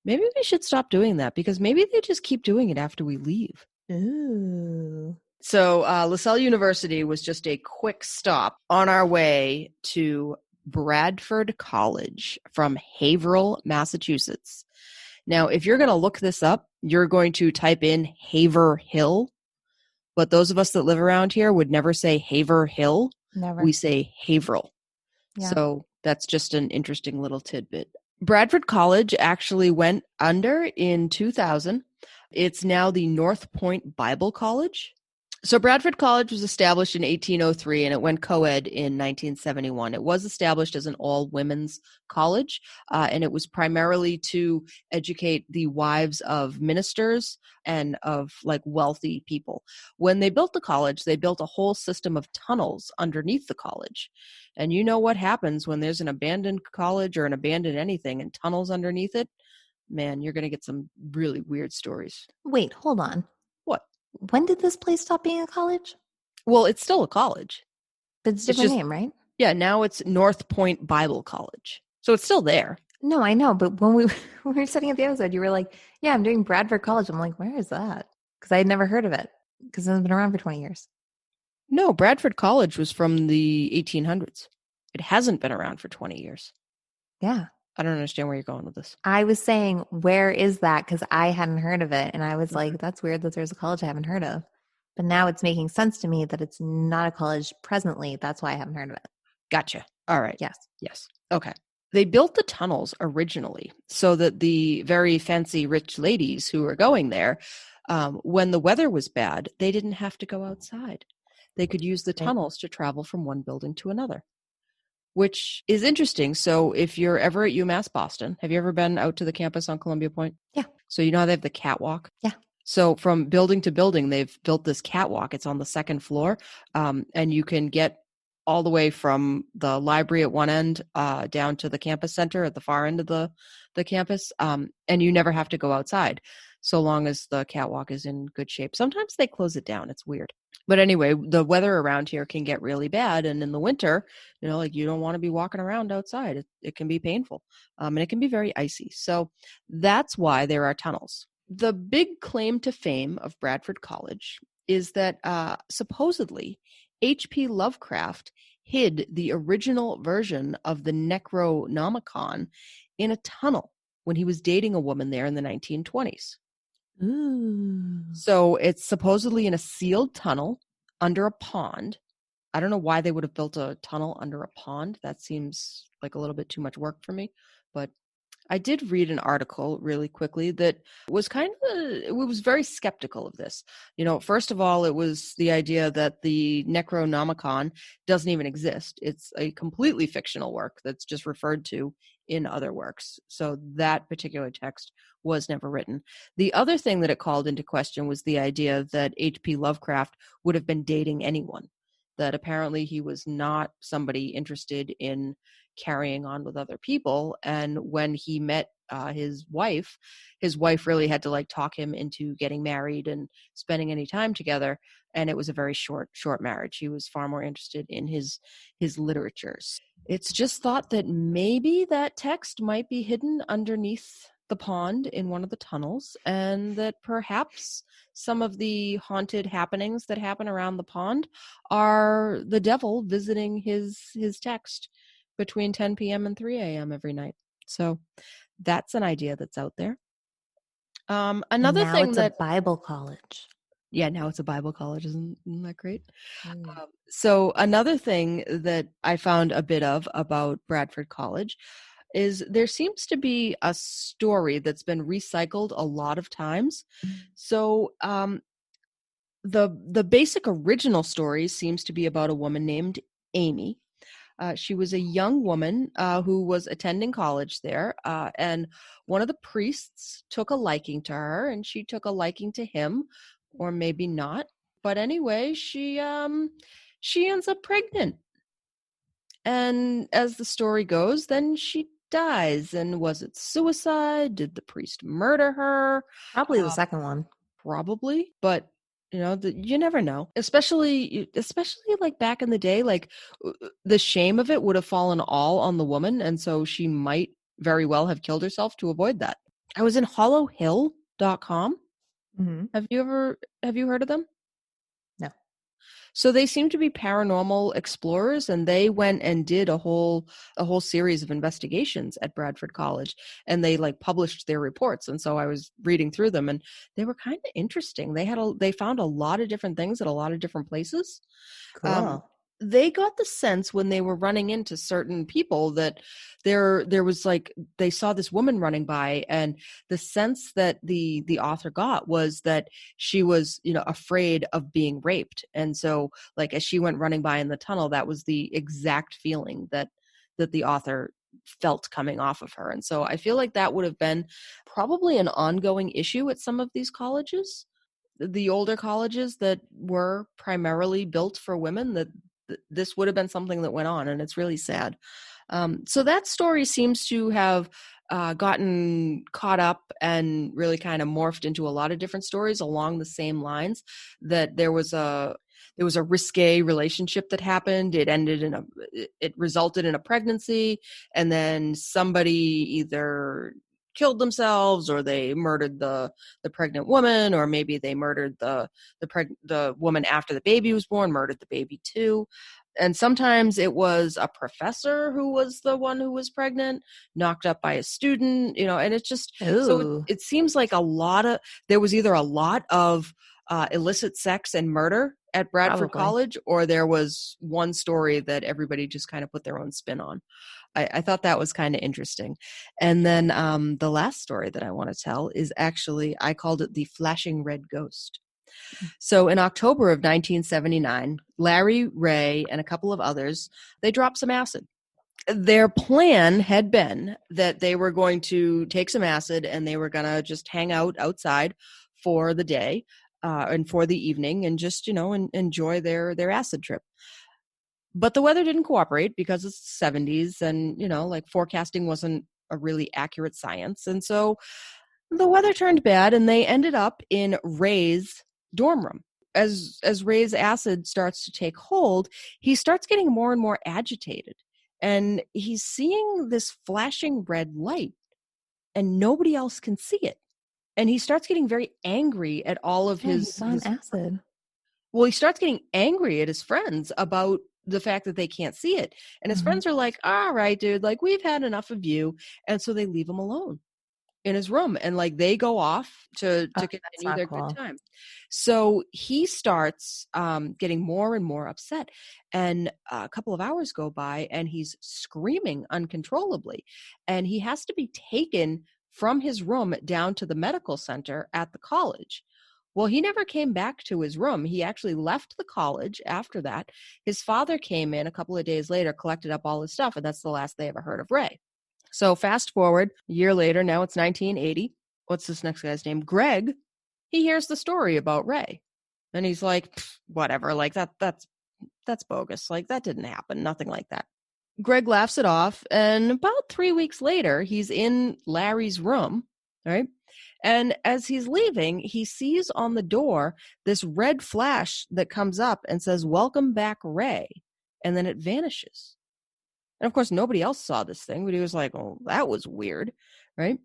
maybe we should stop doing that because maybe they just keep doing it after we leave. Ooh. So Lasell University was just a quick stop on our way to Bradford College from Haverhill, Massachusetts. Now, if you're going to look this up, you're going to type in Haverhill. But those of us that live around here would never say Haverhill. Never. We say Haverhill. Yeah. So that's just an interesting little tidbit. Bradford College actually went under in 2000. It's now the Northpoint Bible College. So Bradford College was established in 1803, and it went co-ed in 1971. It was established as an all-women's college, and it was primarily to educate the wives of ministers and of like wealthy people. When they built the college, they built a whole system of tunnels underneath the college. And you know what happens when there's an abandoned college or an abandoned anything and tunnels underneath it? Man, you're going to get some really weird stories. Wait, hold on. What? When did this place stop being a college? Well, it's still a college. But it's a different name, right? Yeah, now it's Northpoint Bible College. So it's still there. No, I know. But when we were setting up the episode, you were like, yeah, I'm doing Bradford College. I'm like, where is that? Because I had never heard of it because it's been around for 20 years. No, Bradford College was from the 1800s. It hasn't been around for 20 years. Yeah. I don't understand where you're going with this. I was saying, where is that? Because I hadn't heard of it. And I was like, that's weird that there's a college I haven't heard of. But now it's making sense to me that it's not a college presently. That's why I haven't heard of it. Gotcha. All right. Yes. Yes. Okay. They built the tunnels originally so that the very fancy rich ladies who were going there, when the weather was bad, they didn't have to go outside. They could use the tunnels to travel from one building to another, which is interesting. So if you're ever at UMass Boston, have you ever been out to the campus on Columbia Point? Yeah. So you know how they have the catwalk? Yeah. So from building to building, they've built this catwalk. It's on the second floor, and you can get all the way from the library at one end down to the campus center at the far end of the campus, and you never have to go outside so long as the catwalk is in good shape. Sometimes they close it down. It's weird. But anyway, the weather around here can get really bad. And in the winter, like you don't want to be walking around outside. It can be painful, and it can be very icy. So that's why there are tunnels. The big claim to fame of Bradford College is that supposedly H.P. Lovecraft hid the original version of the Necronomicon in a tunnel when he was dating a woman there in the 1920s. Ooh. So it's supposedly in a sealed tunnel under a pond. I don't know why they would have built a tunnel under a pond. That seems like a little bit too much work for me. But I did read an article really quickly that was it was very skeptical of this. First of all, it was the idea that the Necronomicon doesn't even exist. It's a completely fictional work that's just referred to in other works. So that particular text was never written. The other thing that it called into question was the idea that H.P. Lovecraft would have been dating anyone, that apparently he was not somebody interested in carrying on with other people. And when he met his wife really had to talk him into getting married and spending any time together. And it was a very short marriage. He was far more interested in his literatures. It's just thought that maybe that text might be hidden underneath the pond in one of the tunnels, and that perhaps some of the haunted happenings that happen around the pond are the devil visiting his text between 10 p.m. and 3 a.m. every night. So that's an idea that's out there. Another now thing it's a Bible college. Yeah, now it's a Bible college. Isn't that great? So another thing that I found a bit of about Bradford College is there seems to be a story that's been recycled a lot of times. So the basic original story seems to be about a woman named Amy. She was a young woman who was attending college there, and one of the priests took a liking to her, and she took a liking to him, or maybe not. But anyway, she ends up pregnant, and as the story goes, then she dies. And was it suicide? Did the priest murder her? Probably the second one. Probably, but you never know, especially back in the day, the shame of it would have fallen all on the woman, and so she might very well have killed herself to avoid that. I was in hollowhill.com. Mm-hmm. Have you heard of them? No. So they seem to be paranormal explorers, and they went and did a whole series of investigations at Bradford College, and they published their reports. And so I was reading through them, and they were kind of interesting. They found a lot of different things at a lot of different places. Cool. They got the sense when they were running into certain people that there was they saw this woman running by, and the sense that the author got was that she was afraid of being raped. And so as she went running by in the tunnel, that was the exact feeling that the author felt coming off of her. And so I feel like that would have been probably an ongoing issue at some of these colleges, the older colleges that were primarily built for women, that this would have been something that went on, and it's really sad. So that story seems to have gotten caught up and really kind of morphed into a lot of different stories along the same lines, that there was a risque relationship that happened. It resulted in a pregnancy, and then somebody either killed themselves, or they murdered the pregnant woman, or maybe they murdered the woman after the baby was born, murdered the baby too. And sometimes it was a professor who was the one who was pregnant, knocked up by a student, and it's just, so it seems like there was either a lot of illicit sex and murder at Bradford College, or there was one story that everybody just kind of put their own spin on. I thought that was kind of interesting. And then the last story that I want to tell is actually, I called it the Flashing Red Ghost. So in October of 1979, Larry, Ray, and a couple of others, they dropped some acid. Their plan had been that they were going to take some acid and they were going to just hang out outside for the day and for the evening, and just, enjoy their acid trip. But the weather didn't cooperate because it's the 70s, and, forecasting wasn't a really accurate science. And so the weather turned bad, and they ended up in Ray's dorm room. as Ray's acid starts to take hold, he starts getting more and more agitated. And he's seeing this flashing red light, and nobody else can see it. And he starts getting very angry at all of he's on acid. Well, he starts getting angry at his friends about the fact that they can't see it. And his friends are like, all right, dude, like, we've had enough of you. And so they leave him alone in his room, and like they go off to continue their good time. So he starts getting more and more upset, and a couple of hours go by and he's screaming uncontrollably, and he has to be taken from his room down to the medical center at the college. Well, he never came back to his room. He actually left the college after that. His father came in a couple of days later, collected up all his stuff, and that's the last they ever heard of Ray. So fast forward a year later, now it's 1980. What's this next guy's name? Greg. He hears the story about Ray, and he's like, whatever, like that's bogus. Like, that didn't happen. Nothing like that. Greg laughs it off, and about 3 weeks later, he's in Larry's room, right? And as he's leaving, he sees on the door this red flash that comes up and says, "Welcome back, Ray," and then it vanishes. And of course, nobody else saw this thing, but he was like, oh, that was weird, right?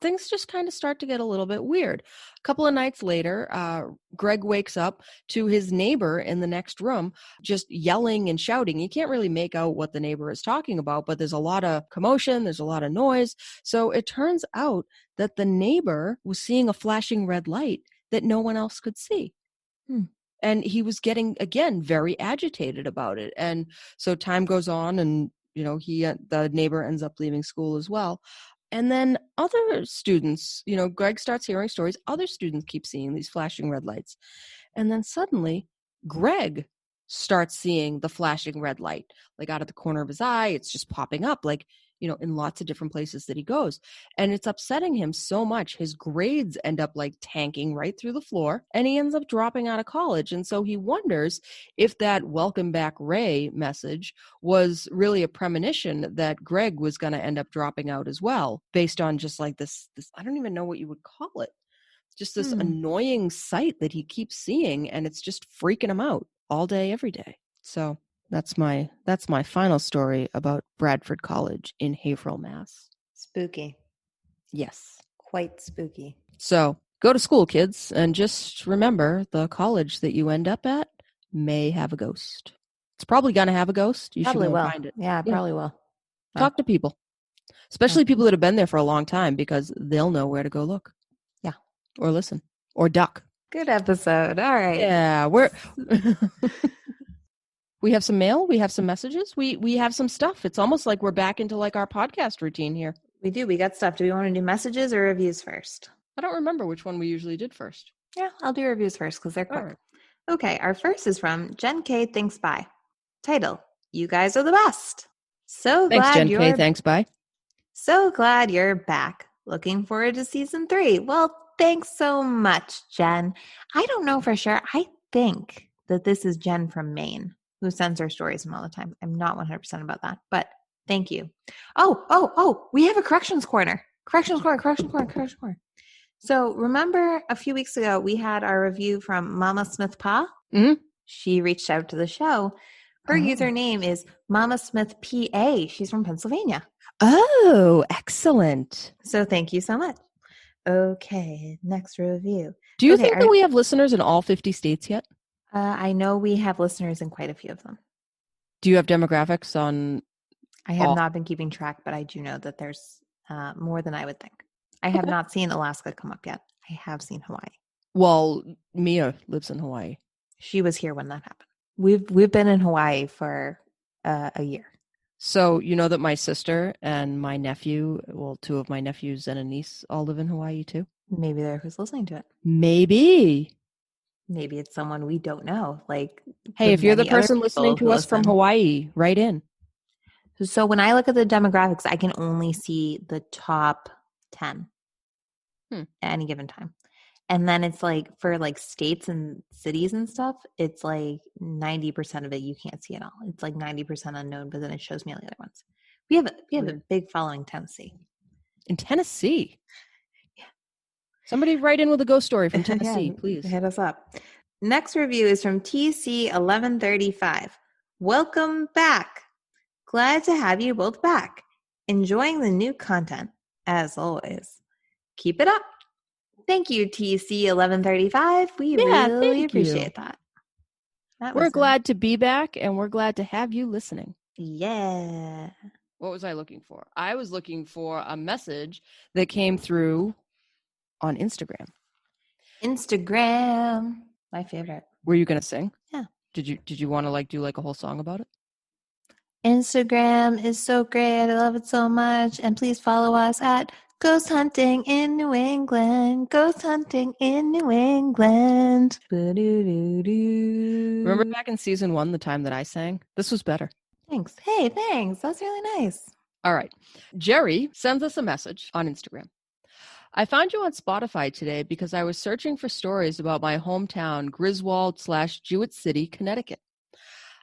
Things just kind of start to get a little bit weird. A couple of nights later, Greg wakes up to his neighbor in the next room just yelling and shouting. You can't really make out what the neighbor is talking about, but there's a lot of commotion, there's a lot of noise. So it turns out that the neighbor was seeing a flashing red light that no one else could see. And he was getting, again, very agitated about it. And so time goes on, and, you know, the neighbor ends up leaving school as well. And then other students, you know, Greg starts hearing stories. Other students keep seeing these flashing red lights. And then suddenly, Greg starts seeing the flashing red light, like out of the corner of his eye. It's just popping up, like, you know, in lots of different places that he goes. And it's upsetting him so much. His grades end up like tanking right through the floor, and he ends up dropping out of college. And so he wonders if that "Welcome Back, Ray" message was really a premonition that Greg was going to end up dropping out as well, based on just like this, I don't even know what you would call it. Just this annoying sight that he keeps seeing, and it's just freaking him out all day, every day. So that's my final story about Bradford College in Haverhill, Mass. Spooky. Yes. Quite spooky. So go to school, kids, and just remember, the college that you end up at may have a ghost. It's probably going to have a ghost. You probably should go will. find it. Yeah, probably will. Talk to people, especially people that have been there for a long time, because they'll know where to go look. Yeah. Or listen. Or duck. Good episode. All right. Yeah, we have some mail. We have some messages. We have some stuff. It's almost like we're back into like our podcast routine here. We do. We got stuff. Do we want to do messages or reviews first? I don't remember which one we usually did first. Yeah, I'll do reviews first because they're quick. Right. Okay, our first is from Jen K. Thanks Bye. Title: You guys are the best. Thanks, Jen K. Thanks Bye. So glad you're back. Looking forward to season 3. Well, thanks so much, Jen. I don't know for sure. I think that this is Jen from Maine, who sends her stories in all the time. I'm not 100% about that, but thank you. Oh, we have a corrections corner. Corrections corner. So remember a few weeks ago, we had our review from Mama Smith Pa. Mm-hmm. She reached out to the show. Her username is Mama Smith PA. She's from Pennsylvania. Oh, excellent. So thank you so much. Okay, next review. Do you think that we have listeners in all 50 states yet? I know we have listeners in quite a few of them. Do you have demographics on? I have not been keeping track, but I do know that there's more than I would think. I have not seen Alaska come up yet. I have seen Hawaii. Well, Mia lives in Hawaii. She was here when that happened. We've been in Hawaii for a year. So you know that my sister and my nephew, well, 2 of my nephews and a niece all live in Hawaii too? Maybe they're who's listening to it. Maybe it's someone we don't know. Like, hey, if you're the person listening to us from Hawaii, write in. So when I look at the demographics, I can only see the top 10 at any given time. And then it's like for like states and cities and stuff, it's like 90% of it you can't see at all. It's like 90% unknown, but then it shows me all the other ones. We have a big following in Tennessee. In Tennessee? Yeah. Somebody write in with a ghost story from Tennessee, please. Hit us up. Next review is from TC1135. Welcome back. Glad to have you both back. Enjoying the new content, as always. Keep it up. Thank you, TC1135. We really thank appreciate you. that. We're glad to be back, and we're glad to have you listening. Yeah. What was I looking for? I was looking for a message that came through on Instagram. Instagram. My favorite. Were you going to sing? Yeah. Did you want to do like a whole song about it? Instagram is so great. I love it so much. And please follow us at Ghost Hunting in New England. Ghost Hunting in New England. Ba-do-do-do. Remember back in season 1, the time that I sang? This was better. Thanks. Hey, thanks. That's really nice. All right. Jerry sends us a message on Instagram. I found you on Spotify today because I was searching for stories about my hometown, Griswold/Jewett City, Connecticut.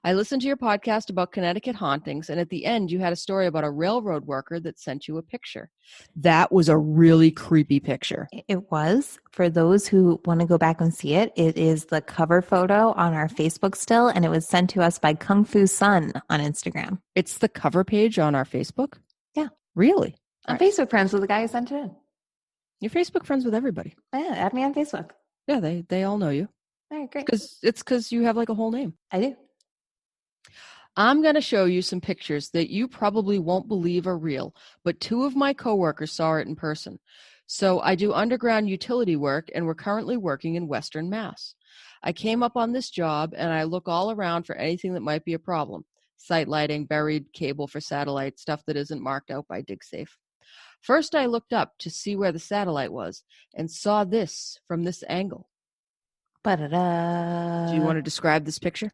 I listened to your podcast about Connecticut hauntings, and at the end, you had a story about a railroad worker that sent you a picture. That was a really creepy picture. It was. For those who want to go back and see it, it is the cover photo on our Facebook still, and it was sent to us by Kung Fu Sun on Instagram. It's the cover page on our Facebook? Yeah. Really? I'm Facebook friends with the guy who sent it in. You're Facebook friends with everybody. Yeah, add me on Facebook. Yeah, they all know you. All right, great. It's because you have like a whole name. I do. I'm going to show you some pictures that you probably won't believe are real, but 2 of my coworkers saw it in person. So I do underground utility work, and we're currently working in Western Mass. I came up on this job, and I look all around for anything that might be a problem. Site lighting, buried cable for satellite, stuff that isn't marked out by DigSafe. First, I looked up to see where the satellite was and saw this from this angle. Ba-da-da. Do you want to describe this picture?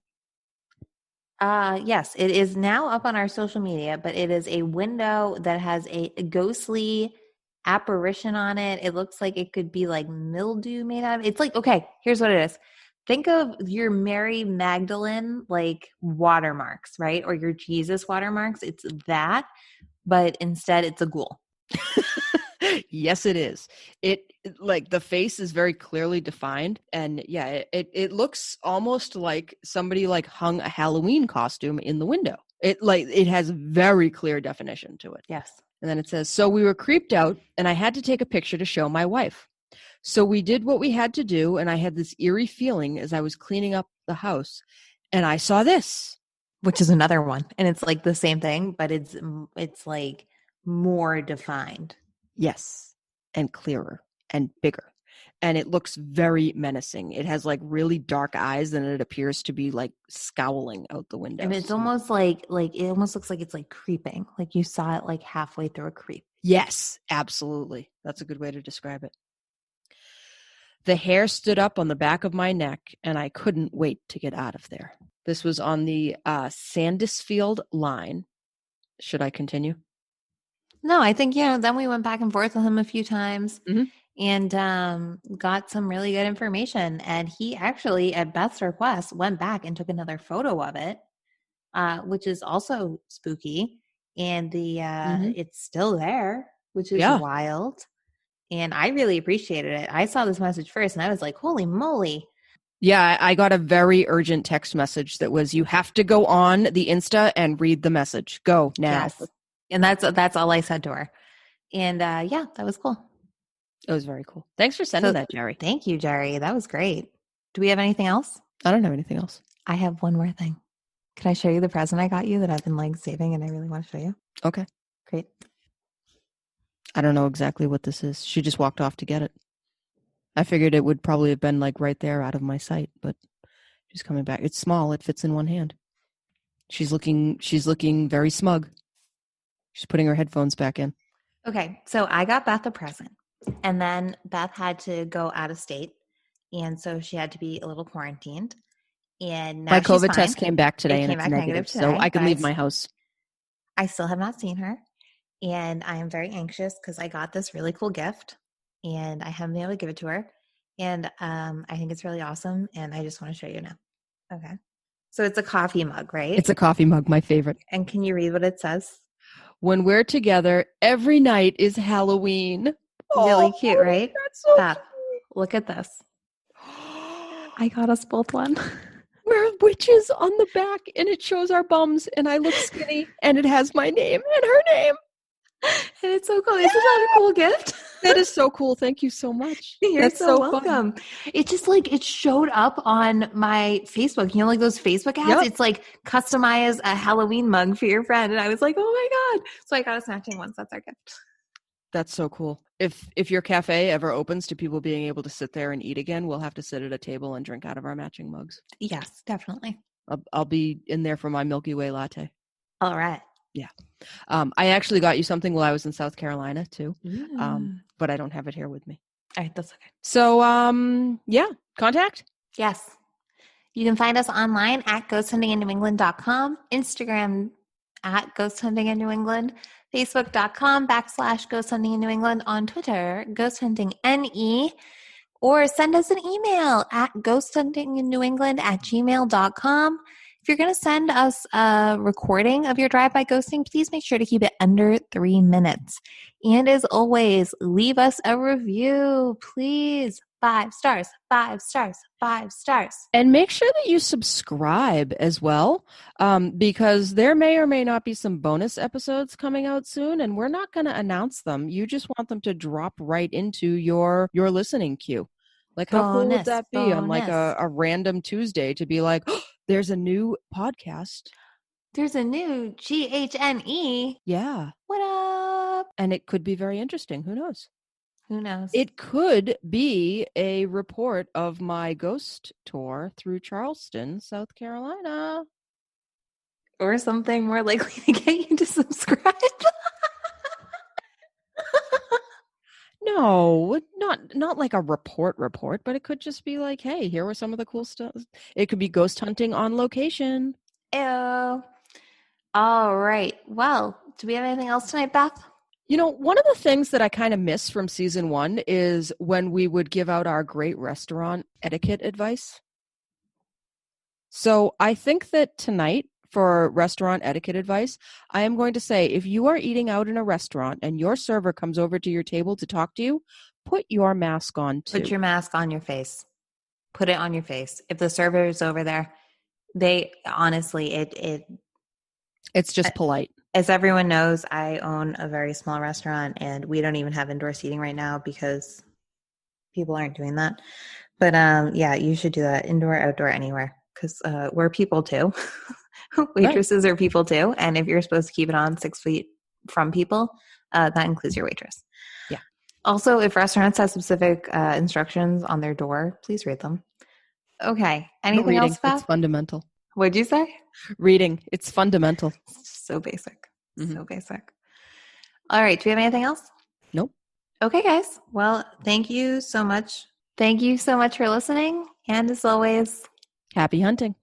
Yes, it is now up on our social media, but it is a window that has a ghostly apparition on it. It looks like it could be like mildew made out of it. It's like, okay, here's what it is. Think of your Mary Magdalene like watermarks, right? Or your Jesus watermarks. It's that, but instead it's a ghoul. Yes, it is. It like the face is very clearly defined, and yeah, it looks almost like somebody like hung a Halloween costume in the window. It has very clear definition to it. Yes. And then it says, so we were creeped out, and I had to take a picture to show my wife. So we did what we had to do, and I had this eerie feeling as I was cleaning up the house, and I saw this. Which is another one. And it's like the same thing, but it's like more defined. Yes, and clearer and bigger. And it looks very menacing. It has like really dark eyes, and it appears to be like scowling out the window. And it's almost like it almost looks like it's like creeping. Like you saw it like halfway through a creep. Yes, absolutely. That's a good way to describe it. The hair stood up on the back of my neck, and I couldn't wait to get out of there. This was on the Sandusfield line. Should I continue? No, I think, then we went back and forth with him a few times and got some really good information. And he actually, at Beth's request, went back and took another photo of it, which is also spooky. And it's still there, which is wild. And I really appreciated it. I saw this message first, and I was like, holy moly. Yeah, I got a very urgent text message that was, you have to go on the Insta and read the message. Go now. Yes. And that's all I said to her. And that was cool. It was very cool. Thanks for sending that, Jerry. Thank you, Jerry. That was great. Do we have anything else? I don't have anything else. I have one more thing. Can I show you the present I got you that I've been like saving and I really want to show you? Okay. Great. I don't know exactly what this is. She just walked off to get it. I figured it would probably have been like right there out of my sight, but she's coming back. It's small. It fits in one hand. She's looking very smug. She's putting her headphones back in. Okay. So I got Beth a present, and then Beth had to go out of state. And so she had to be a little quarantined. And now my COVID test came back today, and it's negative, today, so I can leave my house. I still have not seen her, and I am very anxious because I got this really cool gift, and I haven't been able to give it to her. And I think it's really awesome, and I just want to show you now. Okay. So it's a coffee mug, right? It's a coffee mug, my favorite. And can you read what it says? When we're together, every night is Halloween. Really cute, right? That's so Beth, look at this. I got us both one. We're witches on the back, and it shows our bums, and I look skinny, and it has my name and her name. And it's so cool. Isn't that a cool gift? That is so cool. Thank you so much. You're That's so fun. welcome. It just like, it showed up on my Facebook. You know, like those Facebook ads? Yep. It's like, customize a Halloween mug for your friend. And I was like, oh my God. So I got us matching ones. That's our gift. That's so cool. If your cafe ever opens to people being able to sit there and eat again, we'll have to sit at a table and drink out of our matching mugs. Yes, definitely. I'll be in there for my Milky Way latte. All right. Yeah. I actually got you something while I was in South Carolina too. Mm. But I don't have it here with me. All right, that's okay. So, yeah, contact. Yes. You can find us online at ghosthuntinginNewEngland.com, Instagram at ghosthuntinginnewengland, Facebook.com/ghosthuntinginnewengland, on Twitter, ghosthuntingne, or send us an email at ghosthuntinginnewengland@gmail.com. If you're going to send us a recording of your drive-by ghosting, please make sure to keep it under 3 minutes. And as always, leave us a review, please. 5 stars, 5 stars, 5 stars. And make sure that you subscribe as well, because there may or may not be some bonus episodes coming out soon, and we're not going to announce them. You just want them to drop right into your listening queue. Like, how cool would that be on like a random Tuesday to be like, oh, there's a new podcast. There's a new GHNE. Yeah. What up? And it could be very interesting. Who knows? Who knows? It could be a report of my ghost tour through Charleston, South Carolina. Or something more likely to get you to subscribe. No, not like a report, but it could just be like, hey, here were some of the cool stuff. It could be ghost hunting on location. Ew. All right. Well, do we have anything else tonight, Beth? You know, one of the things that I kind of miss from season 1 is when we would give out our great restaurant etiquette advice. So I think that tonight, for restaurant etiquette advice, I am going to say, if you are eating out in a restaurant and your server comes over to your table to talk to you, put your mask on too. Put your mask on your face. Put it on your face. If the server is over there, they honestly, it's just polite. As everyone knows, I own a very small restaurant, and we don't even have indoor seating right now because people aren't doing that. But yeah, you should do that, indoor, outdoor, anywhere, because we're people too. Waitresses are people too, and if you're supposed to keep it on 6 feet from people, that includes your waitress. Yeah. Also, if restaurants have specific instructions on their door, please read them. Okay. Anything else, Beth? It's fundamental. What'd you say? Reading. It's fundamental. So basic. Mm-hmm. So basic. All right. Do we have anything else? Nope. Okay, guys. Well, thank you so much. Thank you so much for listening. And as always, happy hunting.